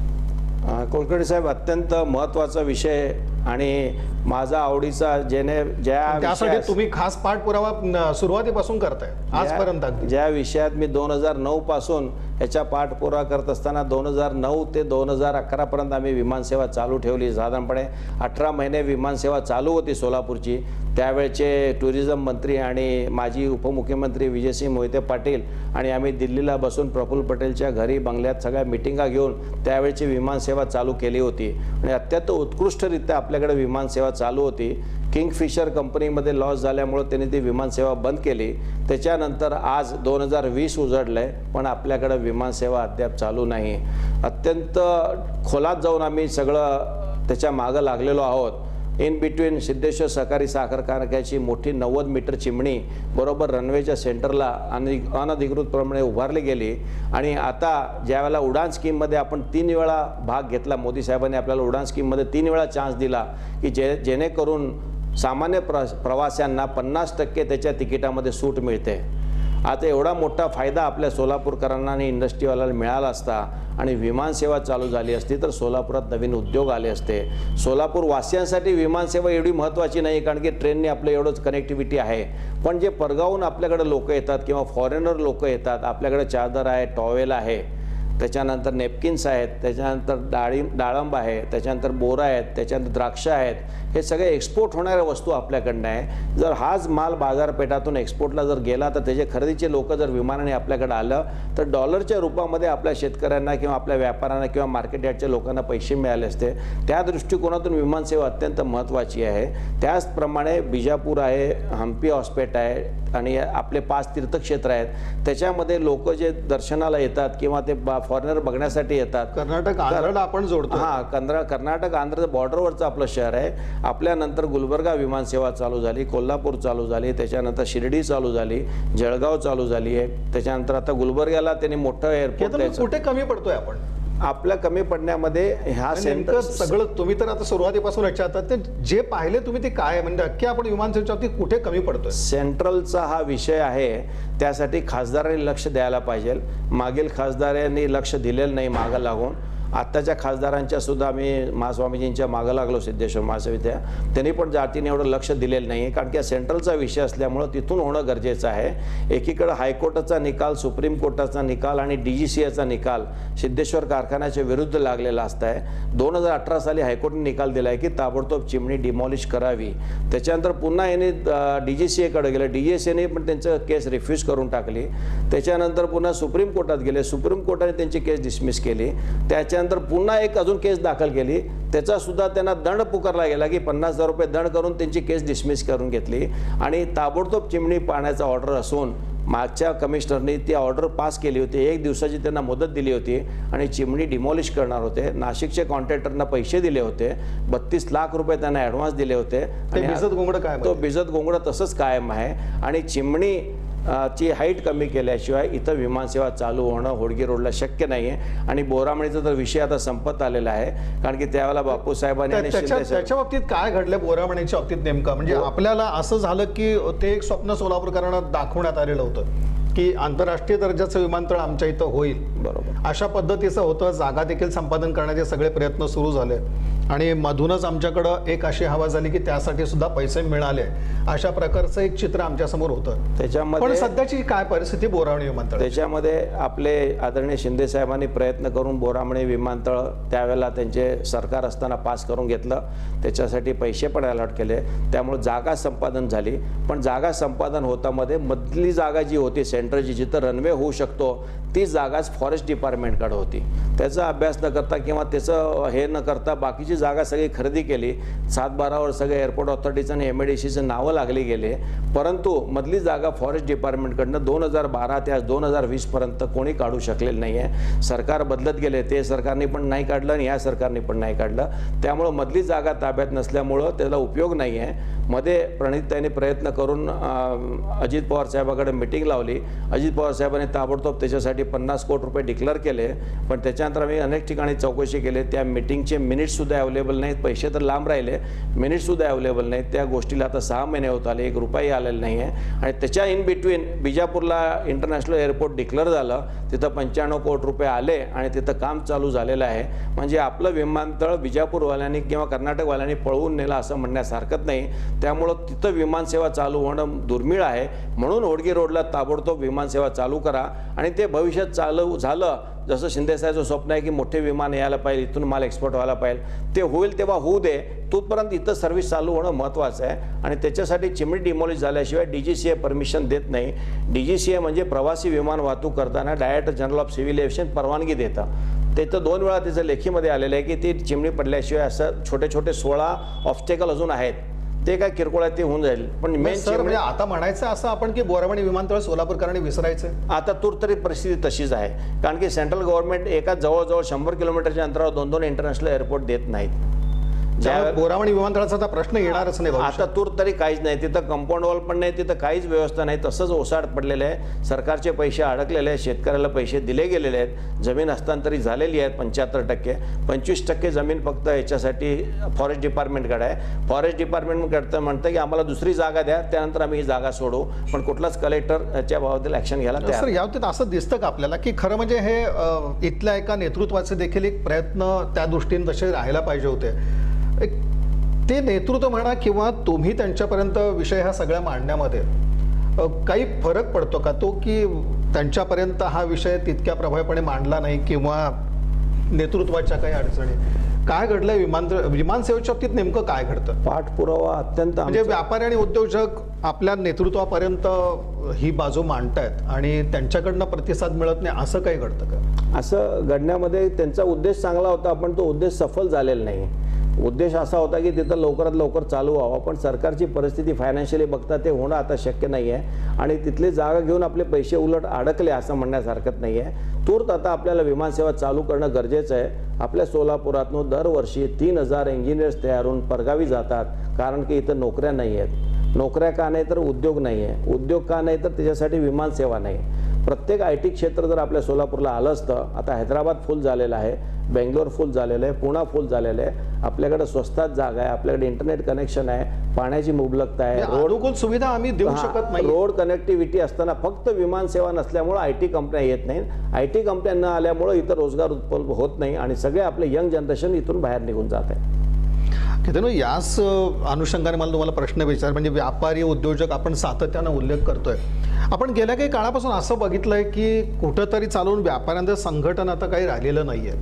कुलकर्णी साहेब, अत्यंत महत्त्वाचा विषय आणि माझा आवडीचा त्यासाठी तुम्ही खास पाठपुरावा सुरुवातीपासून करताय आजपर्यंत. ज्या विषयात मी 2009 पासून याच्या पाठपुरावा करत असताना 2009 ते 2011 पर्यंत आम्ही विमानसेवा चालू ठेवली. साधारणपणे 18 महिने विमानसेवा चालू होती सोलापूरची. त्यावेळचे टुरिझम मंत्री आणि माजी उपमुख्यमंत्री विजयसिंह मोहिते पाटील आणि आम्ही दिल्लीला बसून प्रफुल्ल पटेलच्या घरी बंगल्यात सगळ्या मिटिंगा घेऊन त्यावेळची विमानसेवा चालू केली होती आणि अत्यंत उत्कृष्टरित्या आपल्याकडे विमानसेवा चालू होती. किंगफिशर कंपनीमध्ये लॉस झाल्यामुळे त्यांनी ती विमानसेवा बंद केली. त्याच्यानंतर आज 2020 उजडलंय, पण आपल्याकडे विमानसेवा अद्याप चालू नाही. अत्यंत खोलात जाऊन आम्ही सगळं त्याच्या मागं लागलेलो आहोत. इन बिटवीन सिद्धेश्वर सहकारी साखर कारखान्याची मोठी 90 मीटर चिमणी बरोबर रनवेच्या सेंटरला अनधिकृतप्रमाणे उभारली गेली आणि आता ज्यावेळेला उडान स्कीममध्ये आपण 3 वेळा भाग घेतला, मोदी साहेबांनी आपल्याला उडान स्कीममध्ये 3 वेळा चान्स दिला की जेणेकरून सामान्य प्रवाशांना 50% त्याच्या तिकिटामध्ये सूट मिळते. आता एवढा मोठा फायदा आपल्या सोलापूरकरांना आणि इंडस्ट्रीवाल्याला मिळाला असता आणि विमानसेवा चालू झाली असती तर सोलापुरात नवीन उद्योग आले असते. सोलापूर वासियांसाठी विमानसेवा एवढी महत्त्वाची नाही कारण की ट्रेनने आपलं एवढंच कनेक्टिव्हिटी आहे, पण जे परगावून आपल्याकडे लोक येतात किंवा फॉरेनर लोक येतात, आपल्याकडे चादर आहे, टॉवेल आहे, त्याच्यानंतर नेपकिन्स आहेत, त्याच्यानंतर डाळिंब आहे, त्याच्यानंतर बोरं आहेत, त्याच्यानंतर द्राक्ष आहेत, हे सगळे एक्सपोर्ट होणाऱ्या वस्तू आपल्याकडनं आहे. जर हाच माल बाजारपेठातून एक्सपोर्टला जर गेला तर त्याचे खरेदीचे लोक जर विमानाने आपल्याकडे आलं तर डॉलरच्या रूपामध्ये आपल्या शेतकऱ्यांना किंवा आपल्या व्यापाऱ्यांना किंवा मार्केट यार्डच्या लोकांना पैसे मिळाले असते. त्या दृष्टिकोनातून विमानसेवा अत्यंत महत्त्वाची आहे. त्याचप्रमाणे बिजापूर आहे, हम्पी हॉस्पिटल आहे आणि आपले 5 तीर्थक्षेत्र आहेत, त्याच्यामध्ये लोक जे दर्शनाला येतात किंवा ते फॉरेनर बघण्यासाठी येतात. कर्नाटक आंध्रला आपण जोडतो. कर्नाटक आंध्र बॉर्डरवरचं आपलं शहर आहे. आपल्यानंतर गुलबर्गा विमानसेवा चालू झाली, कोल्हापूर चालू झाली, त्याच्यानंतर शिर्डी चालू झाली, जळगाव चालू झाली आहे, त्याच्यानंतर आता गुलबर्ग्याला त्यांनी मोठं एअरपोर्ट. कुठे कमी पडतोय आपण? आपल्या कमी पडण्यामध्ये ह्या नेमकं सगळं तुम्ही तर आता सुरुवातीपासून आता ते जे पाहिले तुम्ही ते काय म्हणजे अख्ख्या आपण विमानसेवेच्या बाबतीत कुठे कमी पडतोय? सेंट्रलचा हा विषय आहे, त्यासाठी खासदारांनी लक्ष द्यायला पाहिजे. मागील खासदारांनी लक्ष दिलेलं नाही मागं लागून. आत्ताच्या खासदारांच्या सुद्धा आम्ही महास्वामीजींच्या मागं लागलो, सिद्धेश्वर महासविद्या, त्यांनी पण जातीने एवढं लक्ष दिलेलं नाही. कारण की सेंट्रलचा विषय असल्यामुळं तिथून होणं गरजेचं आहे. एकीकडे हायकोर्टाचा निकाल, सुप्रीम कोर्टाचा निकाल आणि DGCAचा निकाल सिद्धेश्वर कारखान्याच्या विरुद्ध लागलेला असताय. 2018 साली हायकोर्टने निकाल दिला आहे की ताबडतोब चिमणी डिमॉलिश करावी. त्याच्यानंतर पुन्हा याने DGCAकडे गेलं, DGCAने पण त्यांचं केस रिफ्यूज करून टाकली. त्याच्यानंतर पुन्हा सुप्रीम कोर्टात गेले, सुप्रीम कोर्टाने त्यांची केस डिसमिस केली. त्याच्यानंतर पुन्हा एक अजून केस दाखल केली, त्याचा सुद्धा त्यांना दंड पुकारला गेला की 50,000 रुपये दंड करून त्यांची केस डिसमिस करून घेतली आणि ताबडतोब चिमणी पाण्याचा ऑर्डर असून मागच्या कमिशनरने ती ऑर्डर पास केली होती. 1 दिवसाची त्यांना मुदत दिली होती आणि चिमणी डिमॉलिश करणार होते. नाशिकचे कॉन्ट्रॅक्टरना पैसे दिले होते, 32 लाख रुपये त्यांना ॲडव्हान्स दिले होते. आणि भिजत घोंगडं काय? तो भिजत घोंगडं तसंच कायम आहे. आणि चिमणी ची हाईट कमी केल्याशिवाय इथं विमानसेवा चालू होणं होडगी रोडला शक्य नाही आहे. आणि बोरामणीचा तर विषय आता संपत आलेला आहे, कारण की त्यावेळेला बापूसाहेबांनी आणि त्याच्या बाबतीत काय घडलं बोरामणीच्या बाबतीत नेमकं? म्हणजे आपल्याला असं झालं की ते एक स्वप्न सोलापूरकरांना दाखवण्यात आलेलं होतं की आंतरराष्ट्रीय दर्जाचं विमानतळ आमच्या इथं होईल. बरोबर, अशा पद्धतीचं होतं. जागा देखील संपादन करण्याचे सगळे प्रयत्न सुरू झाले आणि मधूनच आमच्याकडं एक अशी हवा झाली की त्यासाठी सुद्धा पैसे मिळाले. अशा प्रकारचं एक चित्र आमच्या समोर होतं. त्याच्यामध्ये पण सध्याची काय परिस्थिती बोरामणी विमानतळ? त्याच्यामध्ये आपले आदरणीय शिंदे साहेबांनी प्रयत्न करून बोरामणी विमानतळ त्यावेळेला त्यांचे सरकार असताना पास करून घेतलं. त्याच्यासाठी पैसे पण अलॉट केले, त्यामुळे जागा संपादन झाली. पण जागा संपादन होतामध्ये मधली जागा जी होती सेंटरची, जिथं रनवे होऊ शकतो, ती जागाच फॉरेस्ट डिपार्टमेंटकडे होती. त्याचा अभ्यास न करता किंवा त्याचं हे न करता बाकीची जागा सगळी खरेदी केली. 7-12वर सगळे एअरपोर्ट ऑथॉरिटीचं आणि MADCचं नावं लागली गेले. परंतु मधली जागा फॉरेस्ट डिपार्टमेंटकडनं 2012 ते 2020 पर्यंत कोणी काढू शकलेलं नाही आहे. सरकार बदलत गेले, ते सरकारने पण नाही काढलं आणि ह्या सरकारने पण नाही काढलं. त्यामुळं मधली जागा ताब्यात नसल्यामुळं त्याला उपयोग नाही आहे. मध्ये प्रणितताईंनी प्रयत्न करून अजित पवार साहेबाकडे मिटिंग लावली. अजित पवार साहेबांनी ताबडतोब त्याच्यासाठी 50 कोटी रुपये डिक्लेअर केले. पण त्याच्यानंतर आम्ही अनेक ठिकाणी चौकशी केली. त्या मिटिंगचे मिनिट्ससुद्धा अवेलेबल नाहीत. पैसे तर लांब राहिले, मिनिट्ससुद्धा अवेलेबल नाहीत. त्या गोष्टीला आता 6 महिने होत आले, 1 रुपयाही आलेला नाही आहे. आणि त्याच्या इन बिटवीन बिजापूरला इंटरनॅशनल एअरपोर्ट डिक्लेअर झालं, तिथं 95 कोटी रुपये आले आणि तिथं काम चालू झालेलं आहे. म्हणजे आपलं विमानतळ बिजापूरवाल्यांनी किंवा कर्नाटकवाल्यांनी पळवून नेलं असं म्हणण्यास हरकत नाही. त्यामुळं तिथं विमानसेवा चालू होणं दुर्मिळ आहे. म्हणून होडगी रोडला ताबडतोब विमानसेवा चालू करा. आणि ते भविष्यात चालू झालं, जसं शिंदेसाहेबचं स्वप्न आहे की मोठे विमान यायला पाहिजे, इथून माल एक्सपोर्ट व्हायला पाहिजे, ते होईल तेव्हा होऊ दे. तोपर्यंत इथं सर्व्हिस चालू होणं महत्त्वाचं आहे. आणि त्याच्यासाठी चिमणी डिमॉलिश झाल्याशिवाय DGCA परमिशन देत नाही. DGCA म्हणजे प्रवासी विमान वाहतूक करताना director general of civil aviation परवानगी देतं. त्याचं 2 वेळा त्याचं लेखीमध्ये आलेलं आहे की ती चिमणी पडल्याशिवाय असं छोटे छोटे 16 ऑब्स्टेकल अजून आहेत, ते काय किरकोळ आहे ते होऊन जाईल. पण मेन म्हणजे आता म्हणायचं असं आपण की बोरामणी विमानतळ सोलापूरकरांनी विसरायचं आता तूर्तरी परिस्थिती तशीच आहे. कारण की सेंट्रल गव्हर्नमेंट एका जवळजवळ 100 किलोमीटरच्या अंतरावर 2-2 इंटरनॅशनल एअरपोर्ट देत नाहीत. बोरामणी विमानतळाचा आता प्रश्न येणारच नाही. आता तूर तरी काहीच नाही, तिथं कंपाऊंड वॉल पण नाही, तिथं काहीच व्यवस्था नाही. तसंच ओसाड पडलेलं आहे. सरकारचे पैसे अडकलेले आहेत, शेतकऱ्याला पैसे दिले गेलेले आहेत, जमीन हस्तांतरित झालेली आहेत 75%. 25% जमीन फक्त याच्यासाठी फॉरेस्ट डिपार्टमेंटकडे आहे. फॉरेस्ट डिपार्टमेंटकडे म्हणतं की आम्हाला दुसरी जागा द्या, त्यानंतर आम्ही ही जागा सोडू. पण कुठलाच कलेक्टर याच्या बाबतीत ॲक्शन घ्यायला तयार सर. याबाबतीत असं दिसतं का आपल्याला की खरं म्हणजे हे इथल्या एका नेतृत्वाचे देखील एक प्रयत्न त्या दृष्टीने तसे राहायला पाहिजे होते. ते नेतृत्व म्हणा किंवा तुम्ही त्यांच्यापर्यंत विषय हा सगळ्या मांडण्यामध्ये काही फरक पडतो का तो, की त्यांच्यापर्यंत हा विषय तितक्या प्रभावीपणे मांडला नाही किंवा नेतृत्वाच्या काही अडचणी? काय घडलंय विमानसेवेच्या बाबतीत नेमकं काय घडतं? पाठपुरावा अत्यंत म्हणजे व्यापारी आणि उद्योजक आपल्या नेतृत्वापर्यंत ही बाजू मांडतायत आणि त्यांच्याकडनं प्रतिसाद मिळत नाही, असं काही घडतं का? असं घडण्यामध्ये त्यांचा उद्देश चांगला होता, पण तो उद्देश सफल झालेला नाही. उद्देश असा होता की तिथं लवकरात लवकर चालू व्हावं, पण सरकारची परिस्थिती फायनान्शियली बघता ते होणं आता शक्य नाही आहे. आणि तिथली जागा घेऊन आपले पैसे उलट अडकले असं म्हणण्यास हरकत नाही आहे. तूर्त आता आपल्याला विमानसेवा चालू करणं गरजेचं आहे. आपल्या सोलापुरातून दरवर्षी 3000 इंजिनियर्स तयार होऊन परगावी जातात, कारण की इथं नोकऱ्या नाही आहेत. नोकऱ्या का नाही तर उद्योग नाही आहे. उद्योग का नाही तर त्याच्यासाठी विमानसेवा नाही. प्रत्येक IT क्षेत्र जर आपल्या सोलापूरला आलं असतं, आता हैदराबाद फुल झालेलं आहे, बेंगलोर फुल झालेलं आहे, पुणे फुल झालेलं आहे, आपल्याकडे स्वस्तात जागा आहे, आपल्याकडे इंटरनेट कनेक्शन आहे, पाण्याची मुबलकता आहे, अनुकूल सुविधा आम्ही देऊ शकत नाही. रोड कनेक्टिव्हिटी असताना फक्त विमान सेवा नसल्यामुळे IT कंपन्या येत नाहीत. IT कंपन्या न आल्यामुळे इथं रोजगार उत्पन्न होत नाही आणि सगळे आपले यंग जनरेशन इथून बाहेर निघून जात आहे. किती याच अनुषंगाने मला तुम्हाला प्रश्न विचार, म्हणजे व्यापारी उद्योजक आपण सातत्यानं उल्लेख करतोय. आपण गेल्या काही काळापासून असं बघितलंय की कुठंतरी चालून व्यापाऱ्यांचं संघटन आता काही राहिलेलं नाहीये.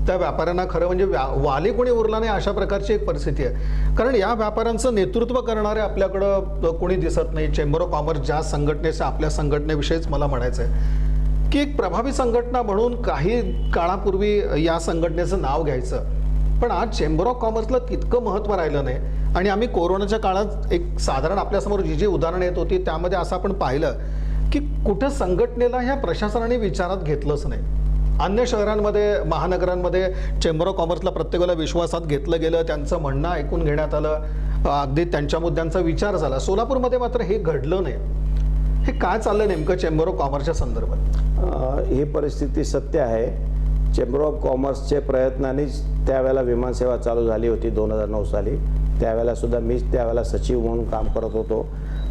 त्या व्यापाऱ्यांना खरं म्हणजे वाली कोणी उरला नाही अशा प्रकारची एक परिस्थिती आहे. कारण या व्यापाऱ्यांचं नेतृत्व करणारे आपल्याकडं कोणी दिसत नाही. चेंबर ऑफ कॉमर्स ज्या संघटनेच्या आपल्या संघटनेविषयीच मला म्हणायचं आहे की एक प्रभावी संघटना म्हणून काही काळापूर्वी या संघटनेचं नाव घ्यायचं, पण आज चेंबर ऑफ कॉमर्सला तितकं महत्त्व राहिलं नाही. आणि आम्ही कोरोनाच्या काळात एक साधारण आपल्यासमोर जी उदाहरणं येत होती त्यामध्ये असं आपण पाहिलं की कुठं संघटनेला ह्या प्रशासनाने विचारात घेतलंच नाही. अन्य शहरांमध्ये, महानगरांमध्ये चेंबर ऑफ कॉमर्सला प्रत्येकाला विश्वासात घेतलं गेलं, त्यांचं म्हणणं ऐकून घेण्यात आलं, अगदी त्यांच्या मुद्द्यांचा विचार झाला. सोलापूरमध्ये मात्र हे घडलं नाही. हे काय चाललं नेमकं चेंबर ऑफ कॉमर्सच्या संदर्भात? ही परिस्थिती सत्य आहे. चेंबर ऑफ कॉमर्सच्या प्रयत्नानेच त्यावेळेला विमानसेवा चालू झाली होती 2009 साली. त्यावेळेला सुद्धा मीच त्यावेळेला सचिव म्हणून काम करत होतो.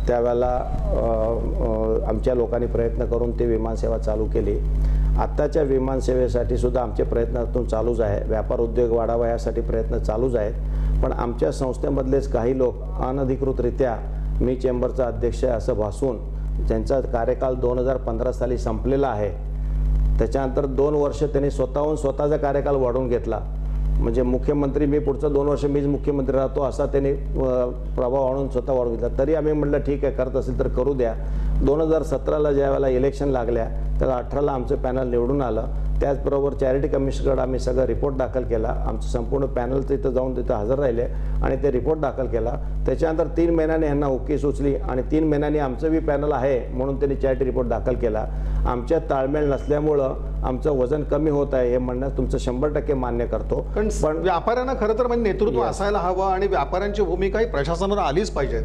त्यावेळेला आमच्या लोकांनी प्रयत्न करून ती विमानसेवा चालू केली. आत्ताच्या विमानसेवेसाठी सुद्धा आमचे प्रयत्नातून चालूच आहे. व्यापार उद्योग वाढावा यासाठी प्रयत्न चालूच आहेत. पण आमच्या संस्थेमधलेच काही लोक अनधिकृतरित्या मी चेंबरचा अध्यक्ष आहे असं भासून, ज्यांचा कार्यकाल 2015 साली संपलेला आहे, त्याच्यानंतर 2 वर्ष त्यांनी स्वतःहून स्वतःचा कार्यकाल वाढवून घेतला. म्हणजे मुख्यमंत्री मी पुढचं 2 वर्ष मीच मुख्यमंत्री राहतो असा त्यांनी प्रभाव आणून स्वतः वाढवून घेतला. तरी आम्ही म्हटलं ठीक आहे, करत असेल तर करू द्या. 2017ला ज्या वेळेला इलेक्शन लागल्या त्याला 18ला आमचं पॅनल निवडून आलं. त्याचबरोबर चॅरिटी कमिशनकडे आम्ही सगळं रिपोर्ट दाखल केला. आमचं संपूर्ण पॅनल तिथं जाऊन तिथं हजर राहिले आणि ते रिपोर्ट दाखल केला. त्याच्यानंतर 3 महिन्याने यांना ओके सुचली आणि 3 महिन्यांनी आमचं बी पॅनल आहे म्हणून त्यांनी चॅरिटी रिपोर्ट दाखल केला. आमच्यात ताळमेळ नसल्यामुळं आमचं वजन कमी होत आहे हे म्हणणं तुमचं 100% मान्य करतो. पण व्यापाऱ्यांना खरं तर म्हणजे नेतृत्व असायला हवं आणि व्यापाऱ्यांची भूमिका ही प्रशासनावर आलीच पाहिजे.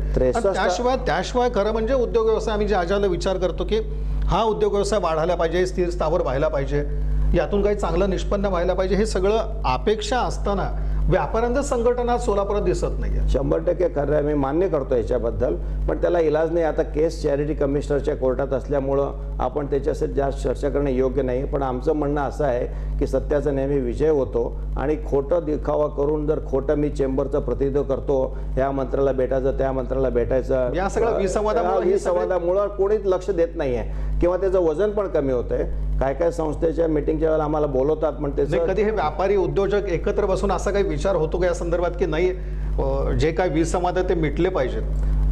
त्याशिवाय खरं म्हणजे उद्योग व्यवसाय आम्ही ज्याला विचार करतो की हा उद्योग व्यवसाय वाढायला पाहिजे, स्थिर स्थावर व्हायला पाहिजे, यातून काही चांगलं निष्पन्न व्हायला पाहिजे, हे सगळं अपेक्षा असताना व्यापाऱ्यांचं संघटना सोलापुरात दिसत नाहीये. 100% खरं आहे, मी मान्य करतो याच्याबद्दल. पण त्याला इलाज नाही. आता केस चॅरिटी कमिशनरच्या कोर्टात असल्यामुळं आपण त्याच्यासाठी जास्त चर्चा करणं योग्य नाही. पण आमचं म्हणणं असं आहे की सत्याचा नेहमी विजय होतो आणि खोटं दिखावा करून जर खोटं मी चेंबरचं प्रतिनिधित्व करतो, ह्या मंत्र्याला भेटायचं, त्या मंत्र्याला भेटायचं, या सगळ्या विसंवादामुळं कोणीच लक्ष देत नाहीये किंवा त्याचं वजन पण कमी होतंय. काय काय संस्थेच्या मिटिंगच्या वेळेला आम्हाला बोलवतात, पण त्याचं कधी हे व्यापारी उद्योजक एकत्र बसून असा काही विचार होतो का या संदर्भात की नाही जे काय विसंवाद ते मिटले पाहिजेत?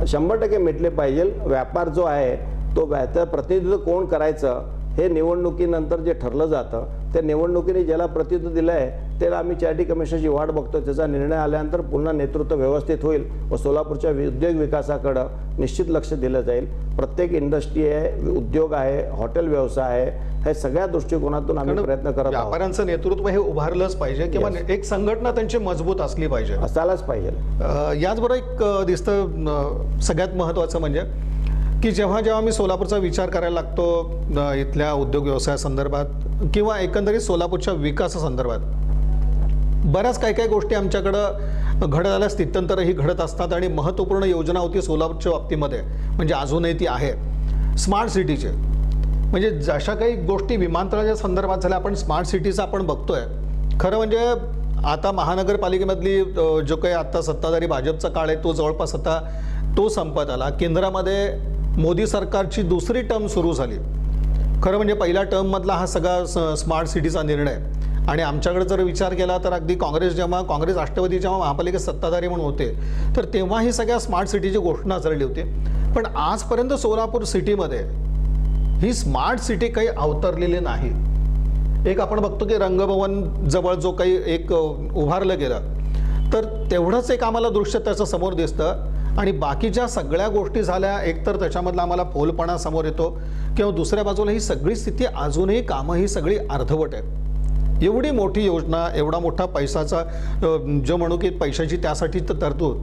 100% मिटले पाहिजे. व्यापार जो आहे तो प्रतिनिधित्व कोण करायचं हे निवडणुकीनंतर जे ठरलं जातं, त्या निवडणुकीने ज्याला प्रतिनिधित्व दिलं आहे त्याला आम्ही चॅरिटी कमिशनची वाट बघतो. त्याचा निर्णय आल्यानंतर पुन्हा नेतृत्व व्यवस्थित होईल व सोलापूरच्या उद्योग विकासाकडं निश्चित लक्ष दिलं जाईल. प्रत्येक इंडस्ट्री आहे, उद्योग आहे, हॉटेल व्यवसाय आहे, हे सगळ्या दृष्टिकोनातून आम्ही प्रयत्न करत आहोत. व्यापाऱ्यांचं नेतृत्व हे उभारलंच पाहिजे किंवा एक संघटना त्यांची मजबूत असली पाहिजे, असायलाच पाहिजे. याचबरोबर एक दिसतं सगळ्यात महत्त्वाचं म्हणजे की जेव्हा मी सोलापूरचा विचार करायला लागतो इथल्या उद्योग व्यवसायासंदर्भात किंवा एकंदरीत सोलापूरच्या विकासासंदर्भात, बऱ्याच काही गोष्टी आमच्याकडं घडत आल्या, स्थित्यंतरही घडत असतात आणि महत्त्वपूर्ण योजना होती सोलापूरच्या बाबतीमध्ये, म्हणजे अजूनही ती आहे स्मार्ट सिटीचे. म्हणजे जशा काही गोष्टी विमानतळाच्या संदर्भात झाल्या, आपण स्मार्ट सिटीचं आपण बघतोय. खरं म्हणजे आता महानगरपालिकेमधली जो काही आता सत्ताधारी भाजपचा काळ आहे तो जवळपास आता तो संपत आला. केंद्रामध्ये मोदी सरकारची दुसरी टर्म सुरू झाली. खरं म्हणजे पहिल्या टर्ममधला हा सगळा स्मार्ट सिटीचा निर्णय. आणि आमच्याकडे जर विचार केला तर अगदी काँग्रेस राष्ट्रवादी जेव्हा महापालिकेत सत्ताधारी म्हणून होते तर तेव्हा ही सगळ्या स्मार्ट सिटीची घोषणा झालेली होती. पण आजपर्यंत सोलापूर सिटीमध्ये ही स्मार्ट सिटी काही अवतरलेली नाही. एक आपण बघतो की रंगभवन जवळ जो काही एक उभारलं गेलं तर तेवढंच एक आम्हाला दृश्य त्याचं समोर दिसतं आणि बाकीच्या सगळ्या गोष्टी झाल्या एकतर त्याच्यामधला आम्हाला फोलपणा समोर येतो किंवा दुसऱ्या बाजूला ही सगळी स्थिती अजूनही कामं ही सगळी अर्धवट आहेत. एवढी मोठी योजना, एवढा मोठा पैसाचा जो म्हणू की पैशाची त्यासाठी तर तरतूद,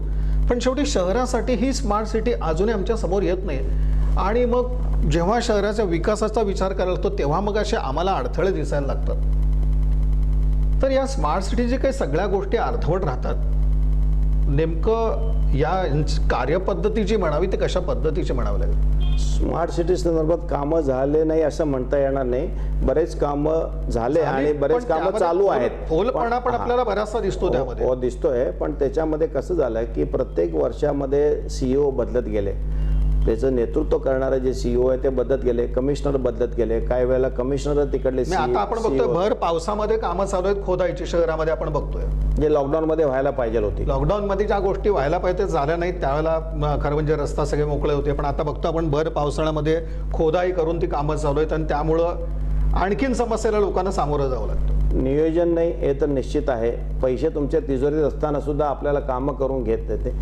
पण शेवटी शहरासाठी ही स्मार्ट सिटी अजूनही आमच्या समोर येत नाही. आणि मग जेव्हा शहराच्या विकासाचा विचार करायला लागतो तेव्हा मग असे आम्हाला अडथळे दिसायला लागतात. तर या स्मार्ट सिटीचे काही सगळ्या गोष्टी अर्धवट राहतात. नेमकं या कार्यपद्धतीची म्हणावी ते कशा पद्धतीची म्हणावं लागेल? स्मार्ट सिटी संदर्भात कामं झाले नाही असं म्हणता येणार नाही. बरेच कामं झाले आणि बरेच कामं चालू आहेत. फोलपणा पण आपल्याला बराचसा दिसतो त्यामध्ये. हो दिसतोय, पण त्याच्यामध्ये कसं झालं की प्रत्येक वर्षामध्ये सीईओ बदलत गेले. त्याचं नेतृत्व करणारे जे सीईओ आहे ते बदलत गेले, कमिशनर बदलत गेले. काही वेळेला कमिशनर तिकडले आता आपण बघतोय भर पावसामध्ये कामं चालू आहेत खोदायची शहरामध्ये. आपण बघतोय जे लॉकडाऊन मध्ये व्हायला पाहिजे होती. लॉकडाऊन मध्ये ज्या गोष्टी व्हायला पाहिजे ते झाल्या नाहीत. त्यावेळेला खरं म्हणजे रस्ता सगळे मोकळे होते. पण आता बघतो आपण भर पावसाळ्यामध्ये खोदाई करून ती कामं चालू आहेत आणि त्यामुळं आणखीन समस्येला लोकांना सामोरं जावं लागतं. नियोजन नाही हे तर निश्चित आहे. पैसे तुमच्या तिजोरीत असताना सुद्धा आपल्याला कामं करून घेत येते.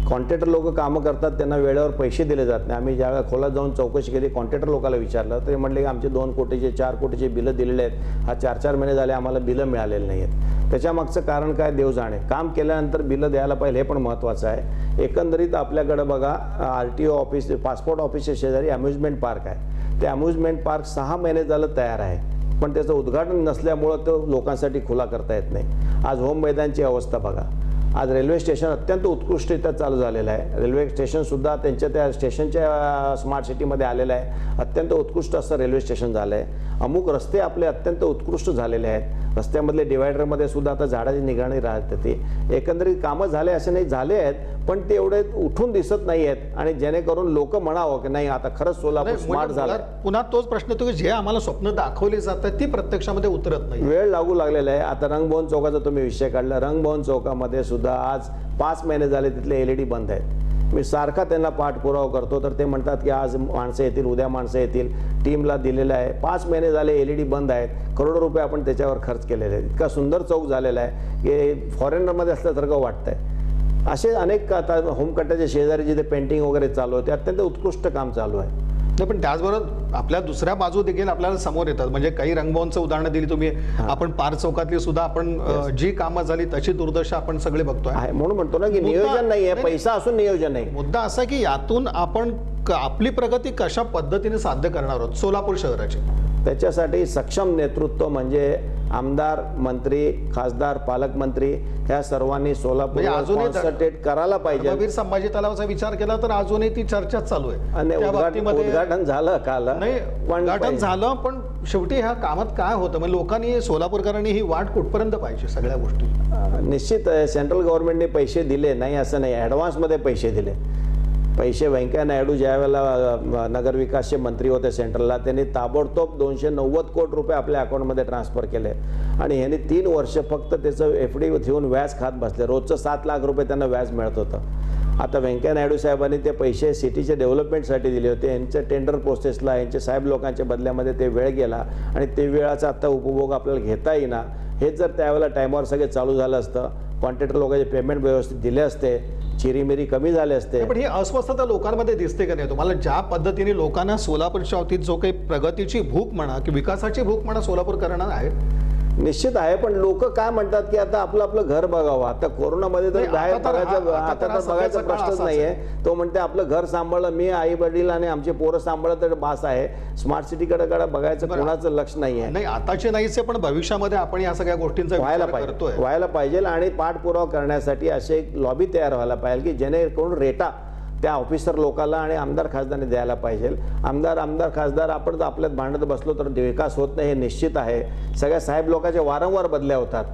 कॉन्ट्रॅक्टर लोक कामं करतात, त्यांना वेळेवर पैसे दिले जात नाही. आम्ही ज्यावेळेला खोलात जाऊन चौकशी केली, कॉन्ट्रॅक्टर लोकांना विचारलं तर म्हणले की आमचे 2 कोटीचे 4 कोटीचे बिलं दिलेले आहेत. हा 4-4 महिने झाले आम्हाला बिलं मिळालेली नाही आहेत. त्याच्यामागचं कारण काय देव जाणे. काम केल्यानंतर बिलं द्यायला पाहिजे हे पण महत्त्वाचं आहे. एकंदरीत आपल्याकडं बघा RTO ऑफिस, पासपोर्ट ऑफिसच्या शेजारी अम्युजमेंट पार्क आहे. ते अम्युजमेंट पार्क 6 महिने झालं तयार आहे, पण त्याचं उद्घाटन नसल्यामुळं तो लोकांसाठी खुला करता येत नाही. आज होम मैदानची अवस्था बघा. आज रेल्वे स्टेशन अत्यंत उत्कृष्टरित्या चालू झालेलं आहे. रेल्वे स्टेशनसुद्धा त्यांच्या त्या स्टेशनच्या स्मार्ट सिटीमध्ये आलेलं आहे. अत्यंत उत्कृष्ट असं रेल्वे स्टेशन झालं आहे. अमुक रस्ते आपले अत्यंत उत्कृष्ट झालेले आहेत. रस्त्यामधले डिवायडरमध्ये सुद्धा आता झाडाची निगराणी राहते. ती एकंदरीत कामं झाले असे नाही, झाले आहेत, पण ते एवढे उठून दिसत नाही आहेत. आणि जेणेकरून लोक म्हणावं की नाही आता खरंच सोलापूर स्मार्ट झालं. पुन्हा तोच प्रश्न येतो की जे आम्हाला स्वप्न दाखवली जातात ती प्रत्यक्षामध्ये उतरत नाही. वेळ लागू लागलेला आहे. आता रंगभवन चौकाचा तुम्ही विषय काढला. रंगभवन चौकामध्ये सुद्धा आज 5 महिने झाले तिथले LED बंद आहेत. मी सारखा त्यांना पाठपुरावा करतो तर ते म्हणतात की आज माणसं येतील, उद्या माणसं येतील. टीमला दिलेलं आहे. 5 महिने झाले LED बंद आहेत. करोडो रुपये आपण त्याच्यावर खर्च केलेले आहेत. इतका सुंदर चौक झालेला आहे की फॉरेनरमध्ये असल्यासारखं वाटतंय. असे अनेक आता होमकट्ट्याच्या शेजारी जिथे पेंटिंग वगैरे चालू आहे ते अत्यंत उत्कृष्ट काम चालू आहे. पण त्याचबरोबर आपल्या दुसऱ्या बाजू देखील आपल्याला समोर येतात. म्हणजे काही रंगभवनचं उदाहरण दिली तुम्ही. आपण पार्क चौकातली सुद्धा आपण जी कामं झाली तशी दुर्दशा आपण सगळे बघतोय. म्हणून म्हणतो ना की नियोजन नाहीये, पैसा असून नियोजन नाही. मुद्दा असा की यातून आपण आपली प्रगती कशा पद्धतीने साध्य करणार आहोत सोलापूर शहराची. त्याच्यासाठी सक्षम नेतृत्व म्हणजे आमदार, मंत्री, खासदार, पालकमंत्री ह्या सर्वांनी सोलापूर कॉन्सन्ट्रेट करायला पाहिजे. वीर संभाजी तलावाचा विचार केला तर अजूनही ती चर्चा चालू आहे. आणि उद्घाटन झालं काल. नाही, उद्घाटन झालं, पण शेवटी ह्या कामात काय होतं म्हणजे लोकांनी, सोलापूरकरांनी ही वाट कुठपर्यंत पाहिजे सगळ्या गोष्टी. निश्चित सेंट्रल गव्हर्नमेंटने पैसे दिले नाही असं नाही, ॲडव्हान्समध्ये पैसे दिले. पैसे व्यंकय्या नायडू ज्या वेळेला नगरविकासचे मंत्री होते सेंट्रलला, त्यांनी ताबडतोब 290 कोटी रुपये आपल्या अकाउंटमध्ये ट्रान्सफर केले. आणि ह्यांनी 3 वर्ष फक्त त्याचं FD घेऊन व्याज खात बसले. रोजचं 7 लाख रुपये त्यांना व्याज मिळत होतं. आता व्यंकय्या नायडू साहेबांनी ते पैसे सिटीच्या डेव्हलपमेंटसाठी दिले होते. यांच्या टेंडर प्रोसेसला, यांचे साहेब लोकांच्या बदल्यामध्ये ते वेळ गेला आणि ते वेळाचा आत्ता उपभोग आपल्याला घेता येईना. हे जर त्यावेळेला टायमावर सगळे चालू झालं असतं, कॉन्ट्रॅक्टर लोकांचे पेमेंट व्यवस्थित दिले असते, चिरीमिरी कमी झाले असते. पण ही अस्वस्थता लोकांमध्ये दिसते का नाही तुम्हाला? ज्या पद्धतीने लोकांना सोलापूरच्या बाबतीत जो काही प्रगतीची भूक म्हणा की विकासाची भूक म्हणा सोलापूरकरांना आहे, निश्चित आहे. पण लोक काय म्हणतात की आता आपलं आपलं घर बघावं. आता कोरोनामध्ये तर बाहेर बघायचा प्रश्नच नाहीये. तो म्हणते आपलं घर सांभाळलं, मी, आई वडील आणि आमचे पोरं सांभाळलं तर बास आहे. स्मार्ट सिटीकडे बघायचं कोणाचं लक्ष नाहीये. नाही, आताचे नाहीच, पण भविष्यामध्ये आपण या सगळ्या गोष्टींचा व्हायला पाहिजे. आणि पाठपुरावा करण्यासाठी असे एक लॉबी तयार व्हायला पाहिजे की जेणेकरून रेटा त्या ऑफिसर लोकांना आणि आमदार खासदारांनी द्यायला पाहिजे. आमदार खासदार आपण आपल्यात भांडत बसलो तर विकास होत नाही हे निश्चित आहे. सगळ्या साहेब लोकांच्या वारंवार बदल्या होतात.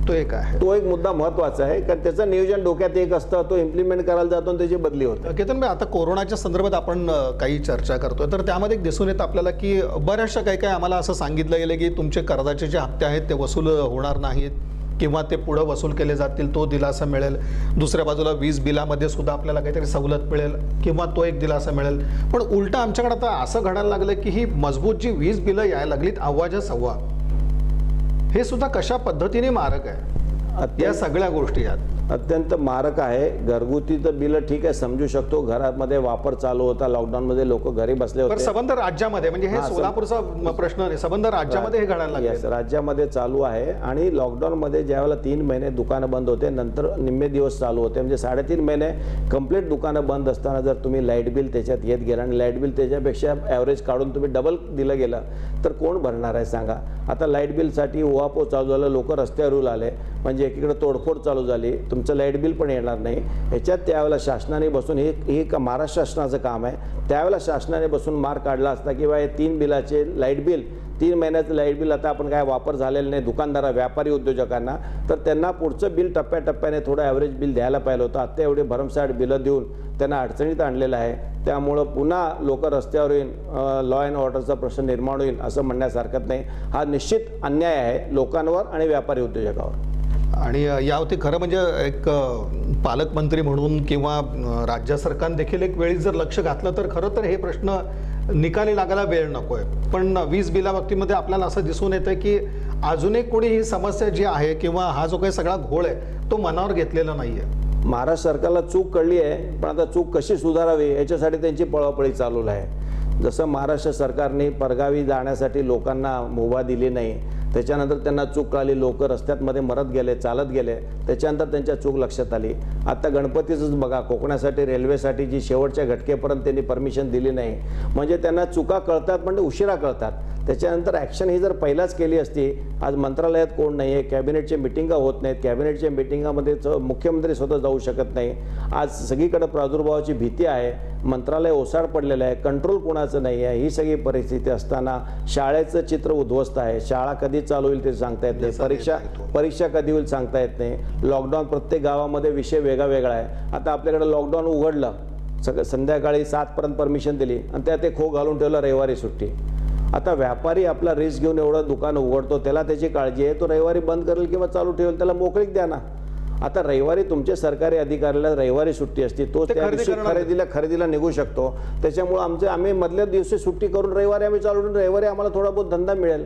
तो एक मुद्दा महत्त्वाचा आहे, कारण त्याचं नियोजन डोक्यात एक असतं, तो इम्प्लिमेंट करायला जातो आणि त्याची बदली होते. केतन भाई, आता कोरोनाच्या संदर्भात आपण काही चर्चा करतोय तर त्यामध्ये दिसून येतं आपल्याला की बऱ्याचशा काही आम्हाला असं सांगितलं गेलं की तुमचे कर्जाचे जे हप्ते आहेत ते वसूल होणार नाहीत किंवा ते पुढे वसूल केले जातील, तो दिलासा मिळेल. दुसऱ्या बाजूला वीज बिलामध्ये सुद्धा आपल्याला काहीतरी सवलत मिळेल किंवा तो एक दिलासा मिळेल. पण उलटा आमच्याकडे आता असं घडायला लागलं की ही मजबूत जी वीज बिलं यायला लागलीत अव्वाच्या सव्वा, हे सुद्धा कशा पद्धतीने मारक आहे या सगळ्या गोष्टी यात. अत्यंत मारक आहे. घरगुती तर बिल ठीक आहे, समजू शकतो, घरामध्ये वापर चालू होता, लॉकडाऊनमध्ये लोक घरी बसले पण होते. संबंध राज्यामध्ये म्हणजे हे सोलापूरचा प्रश्न नाही, संबंध राज्यामध्ये हे घडायला लागले. Yes, राज्यामध्ये चालू आहे. आणि लॉकडाऊनमध्ये ज्यावेळेला 3 महिने दुकानं बंद होते, नंतर निम्मे दिवस चालू होते, म्हणजे 3.5 महिने कंप्लीट दुकानं बंद असताना जर तुम्ही लाईट बिल त्याच्यात येत गेला आणि लाईट बिल त्याच्यापेक्षा ॲव्हरेज काढून तुम्ही डबल दिलं गेलं तर कोण भरणार आहे सांगा. आता लाईट बिलसाठी उहापोह चालू झालं, लोक रस्त्यावर आले, म्हणजे एकीकडे तोडफोड चालू झाली, तुमचं लाईट बिल पण येणार नाही. ह्याच्यात त्यावेळेला शासनाने बसून हे महाराष्ट्र शासनाचं काम आहे, त्यावेळेला शासनाने बसून मार्ग काढला असता की बा हे 3 बिलाचे लाईट बिल, 3 महिन्याचं लाईट बिल आता आपण काय वापर झालेलं नाही दुकानदार व्यापारी उद्योजकांना, तर त्यांना पुढचं बिल टप्प्याटप्प्याने थोडं ॲव्हरेज बिल द्यायला पाहिलं होतं. आता एवढे भरमसाठ बिलं देऊन त्यांना अडचणीत आणलेलं आहे. त्यामुळं पुन्हा लोक रस्त्यावर येईल, लॉ अँड ऑर्डरचा प्रश्न निर्माण होईल असं म्हणण्यास हरकत नाही. हा निश्चित अन्याय आहे लोकांवर आणि व्यापारी उद्योजकावर. आणि यावरती खरं म्हणजे एक पालकमंत्री म्हणून किंवा राज्य सरकारने देखील एक वेळी जर लक्ष घातलं तर खरं तर हे प्रश्न निकाली लागायला वेळ नकोय. पण वीज बिला बाबतीमध्ये आपल्याला असं दिसून येतं की अजूनही कोणी ही समस्या जी आहे किंवा हा जो काही सगळा घोळ आहे तो मनावर घेतलेला नाहीये. महाराष्ट्र सरकारला चूक कळली आहे, पण आता चूक कशी सुधारावी याच्यासाठी त्यांची पळापळी चालू आहे. जसं महाराष्ट्र सरकारने परगावी जाण्यासाठी लोकांना मुभा दिली नाही, त्याच्यानंतर त्यांना चूक कळली, लोक रस्त्यामध्ये मरत गेले, चालत गेले, त्याच्यानंतर त्यांच्या चूक लक्षात आली. आता गणपतीचंच बघा, कोकणासाठी रेल्वेसाठी जी शेवटच्या घटकेपर्यंत त्यांनी परमिशन दिली नाही, म्हणजे त्यांना चुका कळतात म्हणजे उशिरा कळतात. त्याच्यानंतर ॲक्शन ही जर पहिलाच केली असती, आज मंत्रालयात कोण नाही आहे, कॅबिनेटच्या मिटिंगा होत नाहीत, कॅबिनेटच्या मिटिंगामध्ये मुख्यमंत्री स्वतः जाऊ शकत नाही, आज सगळीकडे प्रादुर्भावाची भीती आहे, मंत्रालय ओसाड पडलेलं आहे, कंट्रोल कोणाचं नाही आहे, ही सगळी परिस्थिती असताना शाळेचं चित्र उद्ध्वस्त आहे. शाळा कधी चालू होईल ते सांगता येत नाही, परीक्षा कधी होईल सांगता येत नाही. लॉकडाऊन प्रत्येक गावामध्ये विषय वेगळा आहे. आता आपल्याकडे लॉकडाऊन उघडलं, संध्याकाळी 7पर्यंत परमिशन दिली आणि त्यात ते खो घालून ठेवलं, रविवारी सुट्टी. आता व्यापारी आपला रिस्क घेऊन एवढं दुकान उघडतो, त्याला त्याची काळजी आहे, तो रविवारी बंद करेल किंवा चालू ठेवेल, त्याला मोकळीक द्या ना. आता रविवारी तुमच्या सरकारी अधिकाऱ्याला रविवारी सुट्टी असते, तो त्या दिवशी खरेदीला निघू शकतो. त्याच्यामुळे आम्ही मधल्या दिवशी सुट्टी करून रविवारी आम्ही चालू ठेवून रविवारी आम्हाला थोडा बहुत धंदा मिळेल,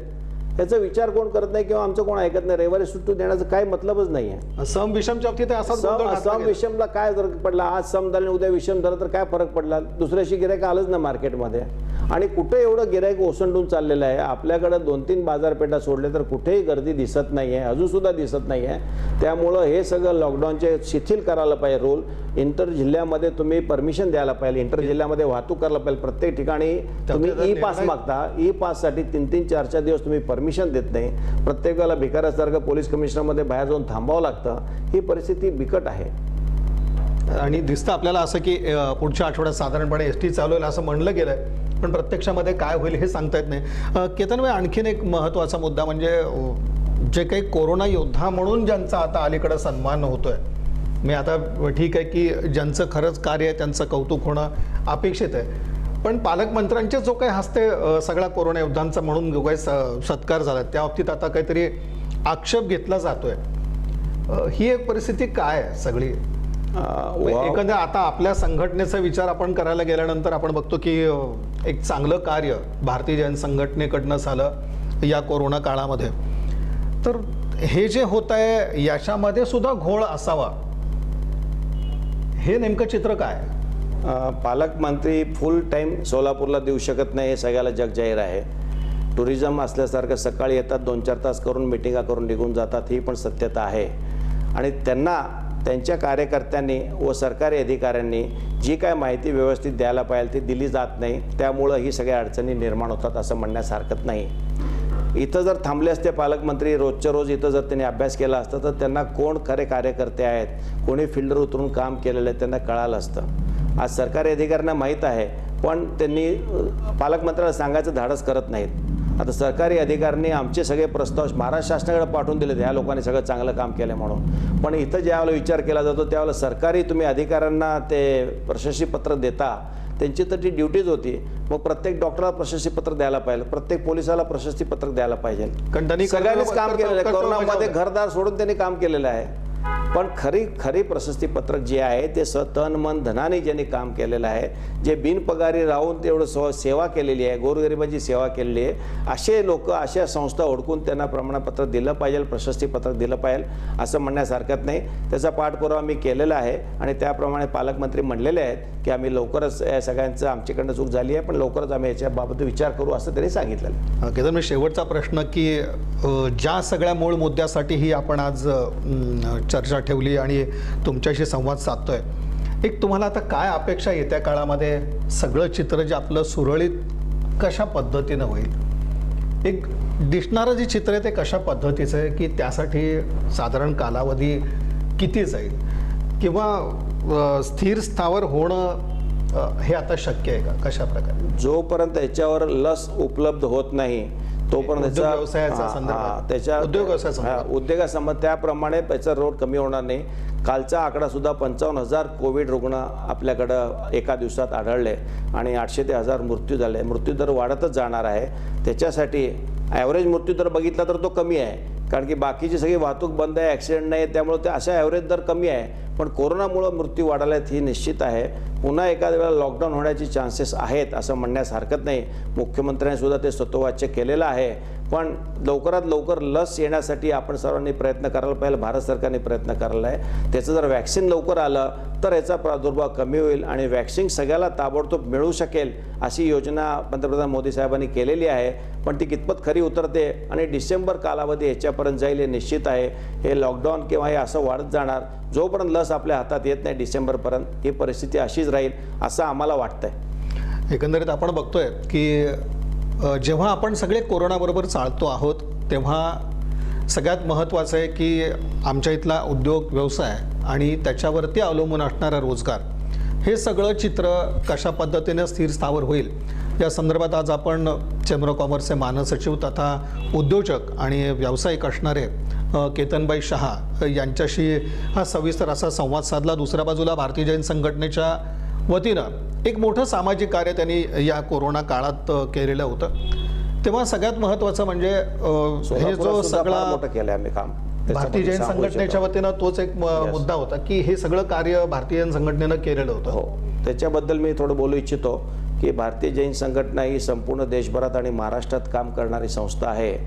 याचा विचार कोण करत नाही किंवा आमचं कोण ऐकत नाही. रविवारी सुट्टी देण्याचं काही मतलबच नाही आहे. सम विषमच्या बाबतीत सम विषमला काय फरक पडला? आज सम झाले उद्या विषम झालं तर काय फरक पडला? दुसऱ्याशी गिरायक आलंच ना मार्केटमध्ये. आणि कुठे एवढं गिरायक ओसंडून चाललेलं आहे. आपल्याकडे 2-3 बाजारपेठा सोडले तर कुठेही गर्दी दिसत नाही आहे, अजूनसुद्धा दिसत नाही आहे. त्यामुळं हे सगळं लॉकडाऊनचे शिथिल करायला पाहिजे रूल. इंटर जिल्ह्यामध्ये तुम्ही परमिशन द्यायला पाहिजे, इंटर जिल्ह्यामध्ये वाहतूक करायला पाहिजे. प्रत्येक ठिकाणी तुम्ही ई पास मागता, ई पाससाठी 3-3, 4-4 दिवस तुम्ही परमिशन देत नाही. प्रत्येक वेळेला भिकाऱ्यासारखं पोलीस कमिशनरमध्ये बाहेर जाऊन थांबावं लागतं. ही परिस्थिती बिकट आहे. आणि दिसतं आपल्याला असं की पुढच्या आठवड्यात साधारणपणे ST चालू होईल असं म्हणलं गेलंय, पण प्रत्यक्षामध्ये काय होईल हे सांगता येत नाही. केतन भाई, आणखीन एक महत्त्वाचा मुद्दा म्हणजे जे काही कोरोना योद्धा म्हणून ज्यांचा आता अलीकडे सन्मान होतोय, मी आता ठीक आहे की ज्यांचं खरंच कार्य आहे त्यांचं कौतुक होणं अपेक्षित आहे, पण पालकमंत्र्यांचे जो काही हस्ते सगळ्या कोरोना योद्धांचा म्हणून जो काही सत्कार झाला त्या बाबतीत आता काहीतरी आक्षेप घेतला जातोय. ही एक परिस्थिती काय आहे सगळी? एकंदर आता आपल्या संघटनेचा विचार आपण करायला गेल्यानंतर आपण बघतो की एक चांगलं कार्य भारतीय जैन संघटनेकडनं झालं या कोरोना काळामध्ये, तर हे जे होत आहे याच्यामध्ये सुद्धा घोळ असावा, हे नेमकं चित्र काय? पालकमंत्री फुल टाईम सोलापूरला देऊ शकत नाही हे सगळ्याला जगजाहीर आहे. टुरिझम असल्यासारखं सकाळी येतात, 2-4 तास करून मिटिंगा करून निघून जातात, ही पण सत्यता आहे. आणि त्यांना त्यांच्या कार्यकर्त्यांनी व सरकारी अधिकाऱ्यांनी जी काय माहिती व्यवस्थित द्यायला पाहिजे ती दिली जात नाही. त्यामुळं ही सगळ्या अडचणी निर्माण होतात असं म्हणण्यास हरकत नाही. इथं जर थांबले असते पालकमंत्री, रोजच्या रोज इथं जर त्यांनी अभ्यास केला असता तर त्यांना कोण खरे कार्यकर्ते आहेत, कोणी फील्डवर उतरून काम केलेलं आहे त्यांना कळालं असतं. आज सरकारी अधिकाऱ्यांना माहीत आहे, पण त्यांनी पालकमंत्र्याला सांगायचं धाडस करत नाहीत. आता सरकारी अधिकाऱ्यांनी आमचे सगळे प्रस्ताव महाराष्ट्र शासनाकडे पाठवून दिले, ह्या लोकांनी सगळं चांगलं काम केलं म्हणून. पण इथं ज्यावेळेला विचार केला जातो त्यावेळेला सरकारी तुम्ही अधिकाऱ्यांना ते प्रशस्तीपत्र देता, त्यांची तर ती ड्युटीज होती. मग प्रत्येक डॉक्टरला प्रशस्तीपत्र द्यायला पाहिजे, प्रत्येक पोलिसाला प्रशस्तीपत्र द्यायला पाहिजे. सगळ्यांनीच काम केलेलं आहे. कोरोनामध्ये घरदार सोडून त्यांनी काम केलेलं आहे. पण खरी प्रशस्तीपत्रक जे आहे ते तन मन धनाने ज्यांनी काम केलेलं आहे, जे बिनपगारी राहून तेवढं सेवा केलेली आहे, गोरगरिबांची सेवा केलेली आहे, असे लोक अशा संस्था ओळखून त्यांना प्रमाणपत्र दिलं पाहिजे, प्रशस्तीपत्रक दिलं पाहिजे असं म्हणण्यास हरकत नाही. त्याचा पाठपुरावा मी केलेला आहे आणि त्याप्रमाणे पालकमंत्री म्हणलेले आहेत की आम्ही लवकरच या सगळ्यांचं आमच्याकडनं चूक झाली आहे, पण लवकरच आम्ही याच्याबाबत विचार करू असं त्यांनी सांगितलेलं आहे. केतन, मी शेवटचा प्रश्न की ज्या सगळ्या मूळ मुद्द्यासाठी ही आपण आज चर्चा ठेवली आणि तुमच्याशी संवाद साधतोय, एक तुम्हाला आता काय अपेक्षा येत्या काळामध्ये सगळं चित्र जे आपलं सुरळीत कशा पद्धतीनं होईल, एक दिसणारं जे चित्र आहे ते कशा पद्धतीचं आहे की त्यासाठी साधारण कालावधी किती जाईल किंवा स्थिर स्थावर होणं हे आता शक्य आहे का, कशा प्रकारे? जोपर्यंत याच्यावर लस उपलब्ध होत नाही तोपर्यंत उद्योग व्यवसायाचा संदर्भात, त्याच्या उद्योग व्यवसायासंदर्भात. उद्योगासंबंध त्याप्रमाणे त्याचा रोड कमी होणार नाही. कालचा आकडा सुद्धा 55,000 कोविड रुग्ण आपल्याकडं एका दिवसात आढळले आणि 800 ते 1000 मृत्यू झाले. मृत्यूदर वाढतच जाणार आहे. त्याच्यासाठी ॲव्हरेज मृत्यूदर बघितला तर तो कमी आहे, कारण की बाकीची सगळी वाहतूक बंद आहे, ॲक्सिडेंट नाही, त्यामुळे ते अशा ॲव्हरेज दर कमी आहे. पण कोरोनामुळं मृत्यू वाढायला ही निश्चित आहे. पुन्हा एखाद्या वेळेला लॉकडाऊन होण्याची चान्सेस आहेत असं म्हणण्यास हरकत नाही. मुख्यमंत्र्यांनी सुद्धा ते स्वतःवाच्य केलेलं आहे. पण लवकरात लवकर लस येण्यासाठी आपण सर्वांनी प्रयत्न करायला पाहिजे. भारत सरकारने प्रयत्न करायला आहे. त्याचं जर वॅक्सिन लवकर आलं तर याचा प्रादुर्भाव कमी होईल आणि वॅक्सिन सगळ्याला ताबडतोब मिळू शकेल अशी योजना पंतप्रधान मोदी साहेबांनी केलेली आहे. पण ती कितपत खरी उतरते आणि डिसेंबर कालावधी याच्यापर्यंत जाईल हे निश्चित आहे. हे लॉकडाऊन किंवा हे असं वाढत जाणार. जोपर्यंत लस आपल्या हातात येत नाही डिसेंबरपर्यंत ही परिस्थिती अशीच राहील असं आम्हाला वाटतंय. एकंदरीत आपण बघतोय की जेव्हा आपण सगळे कोरोनाबरोबर चालतो आहोत तेव्हा सगळ्यात महत्त्वाचं आहे की आमच्या इथला उद्योग व्यवसाय आणि त्याच्यावरती अवलंबून असणारा रोजगार हे सगळं चित्र कशा पद्धतीने स्थिर स्थावर होईल या संदर्भात आज आपण चेंबर ऑफ कॉमर्सचे महासचिव तथा उद्योजक आणि व्यावसायिक असणारे केतनभाई शहा यांच्याशी हा सविस्तर असा संवाद साधला. दुसऱ्या बाजूला भारतीय जैन संघटनेच्या वतीनं एक मोठं सामाजिक कार्य त्यांनी या कोरोना काळात केलेलं होतं. तेव्हा सगळ्यात महत्त्वाचं म्हणजे हे जो सगळा मोठं केलं आम्ही काम भारतीय जैन संघटनेच्या वतीनं तोच एक मुद्दा होता की हे सगळं कार्य भारतीय जैन संघटनेनं केलेलं होतं. हो, त्याच्याबद्दल मी थोडं बोलू इच्छितो की भारतीय जैन संघटना ही संपूर्ण देशभरात आणि महाराष्ट्रात काम करणारी संस्था आहे.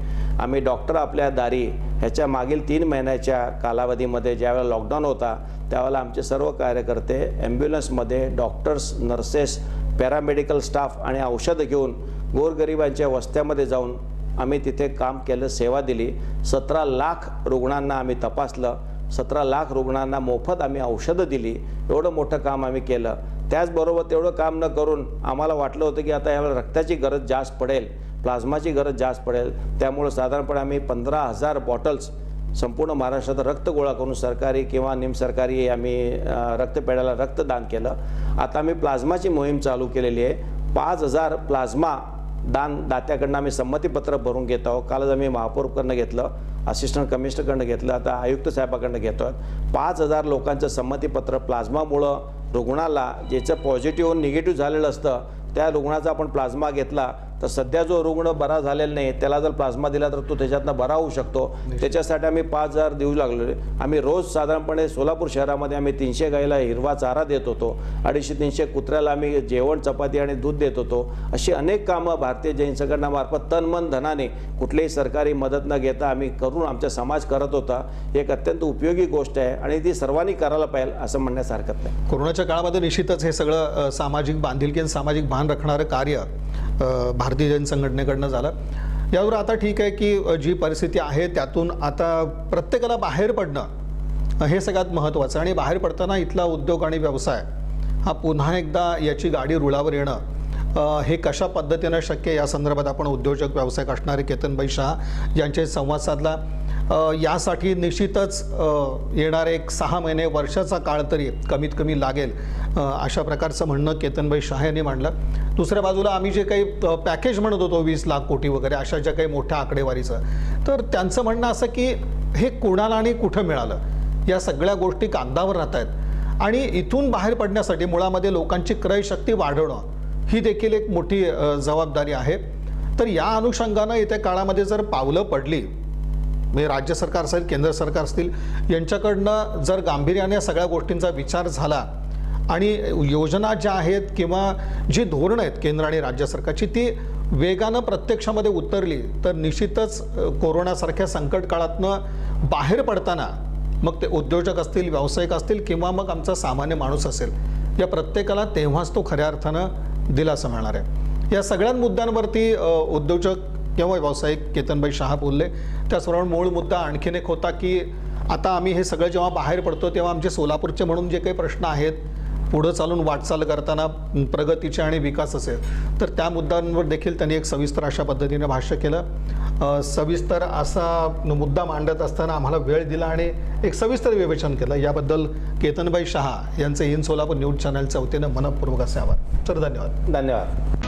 आम्ही डॉक्टर आपल्या दारी ह्याच्या मागील 3 महिन्याच्या कालावधीमध्ये ज्यावेळेला लॉकडाऊन होता त्यावेळेला आमचे सर्व कार्यकर्ते ॲम्ब्युलन्समध्ये डॉक्टर्स, नर्सेस, पॅरामेडिकल स्टाफ आणि औषधं घेऊन गोरगरिबांच्या वस्त्यामध्ये जाऊन आम्ही तिथे काम केलं, सेवा दिली. 17 लाख रुग्णांना आम्ही तपासलं, 17 लाख रुग्णांना मोफत आम्ही औषधं दिली. एवढं मोठं काम आम्ही केलं. त्याचबरोबर तेवढं काम न करून आम्हाला वाटलं होतं की आता यावेळेला रक्ताची गरज जास्त पडेल, प्लाझ्माची गरज जास्त पडेल. त्यामुळं साधारणपणे आम्ही 15,000 बॉटल्स संपूर्ण महाराष्ट्रात रक्त गोळा करून सरकारी किंवा निमसरकारी आम्ही रक्तपेढ्याला रक्तदान केलं. आता आम्ही प्लाझ्माची मोहीम चालू केलेली आहे. 5,000 प्लाझ्मा दात्याकडनं आम्ही संमतीपत्र भरून घेत आहोत. कालच आम्ही महापौरकडनं घेतलं, असिस्टंट कमिशनरकडनं घेतलं, आता आयुक्त साहेबाकडनं घेतो आहे. 5,000 लोकांचं संमतीपत्र प्लाझ्मामुळं रुग्णाला ज्याचं पॉझिटिव्ह होऊन निगेटिव्ह झालेलं असतं त्या रुग्णाचा आपण प्लाझ्मा घेतला तर सध्या जो रुग्ण बरा झालेला नाही त्याला जर प्लाझ्मा दिला तर तो त्याच्यातनं बरा होऊ शकतो. त्याच्यासाठी आम्ही 5,000 देऊ लागलो. आम्ही रोज साधारणपणे सोलापूर शहरामध्ये आम्ही 300 गाईला हिरवा चारा देत होतो, 250-300 कुत्र्याला आम्ही जेवण, चपाती आणि दूध देत होतो. अशी अनेक कामं भारतीय जैन संघटनामार्फत तन मन धनाने कुठलीही सरकारी मदत न घेता आम्ही करून आमचा समाज करत होता. एक अत्यंत उपयोगी गोष्ट आहे आणि ती सर्वांनी करायला पाहिजे असं म्हणण्यास हरकत नाही. कोरोनाच्या काळामध्ये निश्चितच हे सगळं सामाजिक बांधिलकी आणि सामाजिक भान राखणारं कार्य भारतीय जैन संघटनेकडनं झालं. यावर आता ठीक आहे की जी परिस्थिती आहे त्यातून आता प्रत्येकाला बाहेर पडणं हे सगळ्यात महत्त्वाचं आणि बाहेर पडताना इथला उद्योग आणि व्यवसाय हा पुन्हा एकदा याची गाडी रुळावर येणं हे कशा पद्धतीनं शक्य या संदर्भात आपण उद्योजक व्यावसायिक असणारे केतनभाई शहा यांचे संवाद साधला. यासाठी निश्चितच येणारे 6 महिने, वर्षाचा काळ तरी कमीत कमी लागेल अशा प्रकारचं म्हणणं केतनभाई शहा यांनी मांडलं. दुसऱ्या बाजूला आम्ही जे काही पॅकेज म्हणत होतो 20 लाख कोटी वगैरे अशा ज्या काही मोठ्या आकडेवारीचं, तर त्यांचं म्हणणं असं की हे कोणाला आणि कुठं मिळालं या सगळ्या गोष्टी कागदावर राहत आहेत आणि इथून बाहेर पडण्यासाठी मुळामध्ये लोकांची क्रयशक्ती वाढवणं ही देखील एक मोठी जबाबदारी आहे. तर या अनुषंगानं येत्या काळामध्ये जर पावलं पडली म्हणजे राज्य सरकार असेल, केंद्र सरकार असतील, यांच्याकडनं जर गांभीर्याने या सगळ्या गोष्टींचा विचार झाला आणि योजना ज्या आहेत किंवा जी धोरणं आहेत केंद्र आणि राज्य सरकारची ती वेगानं प्रत्यक्षामध्ये उतरली तर निश्चितच कोरोनासारख्या संकट काळातनं बाहेर पडताना मग ते उद्योजक असतील, व्यावसायिक असतील किंवा मग आमचा सामान्य माणूस असेल, या प्रत्येकाला तेव्हाच तो खऱ्या अर्थानं दिलासा मिळणार आहे. या सगळ्या मुद्द्यांवरती उद्योजक किंवा व्यावसायिक केतनभाई शहा बोलले. त्याचबरोबर मूळ मुद्दा आणखीन एक होता की आता आम्ही हे सगळं जेव्हा बाहेर पडतो तेव्हा आमचे सोलापूरचे म्हणून जे काही प्रश्न आहेत पुढं चालून वाटचाल करताना प्रगतीचे आणि विकास असेल तर त्या मुद्द्यांवर देखील त्यांनी एक सविस्तर अशा पद्धतीने भाष्य केलं. सविस्तर असा मुद्दा मांडत असताना आम्हाला वेळ दिला आणि एक सविस्तर विवेचन केलं. याबद्दल केतनभाई शहा यांचे इन सोलापूर न्यूज चॅनलच्या वतीनं मनपूर्वक असे आभार. तर धन्यवाद. धन्यवाद.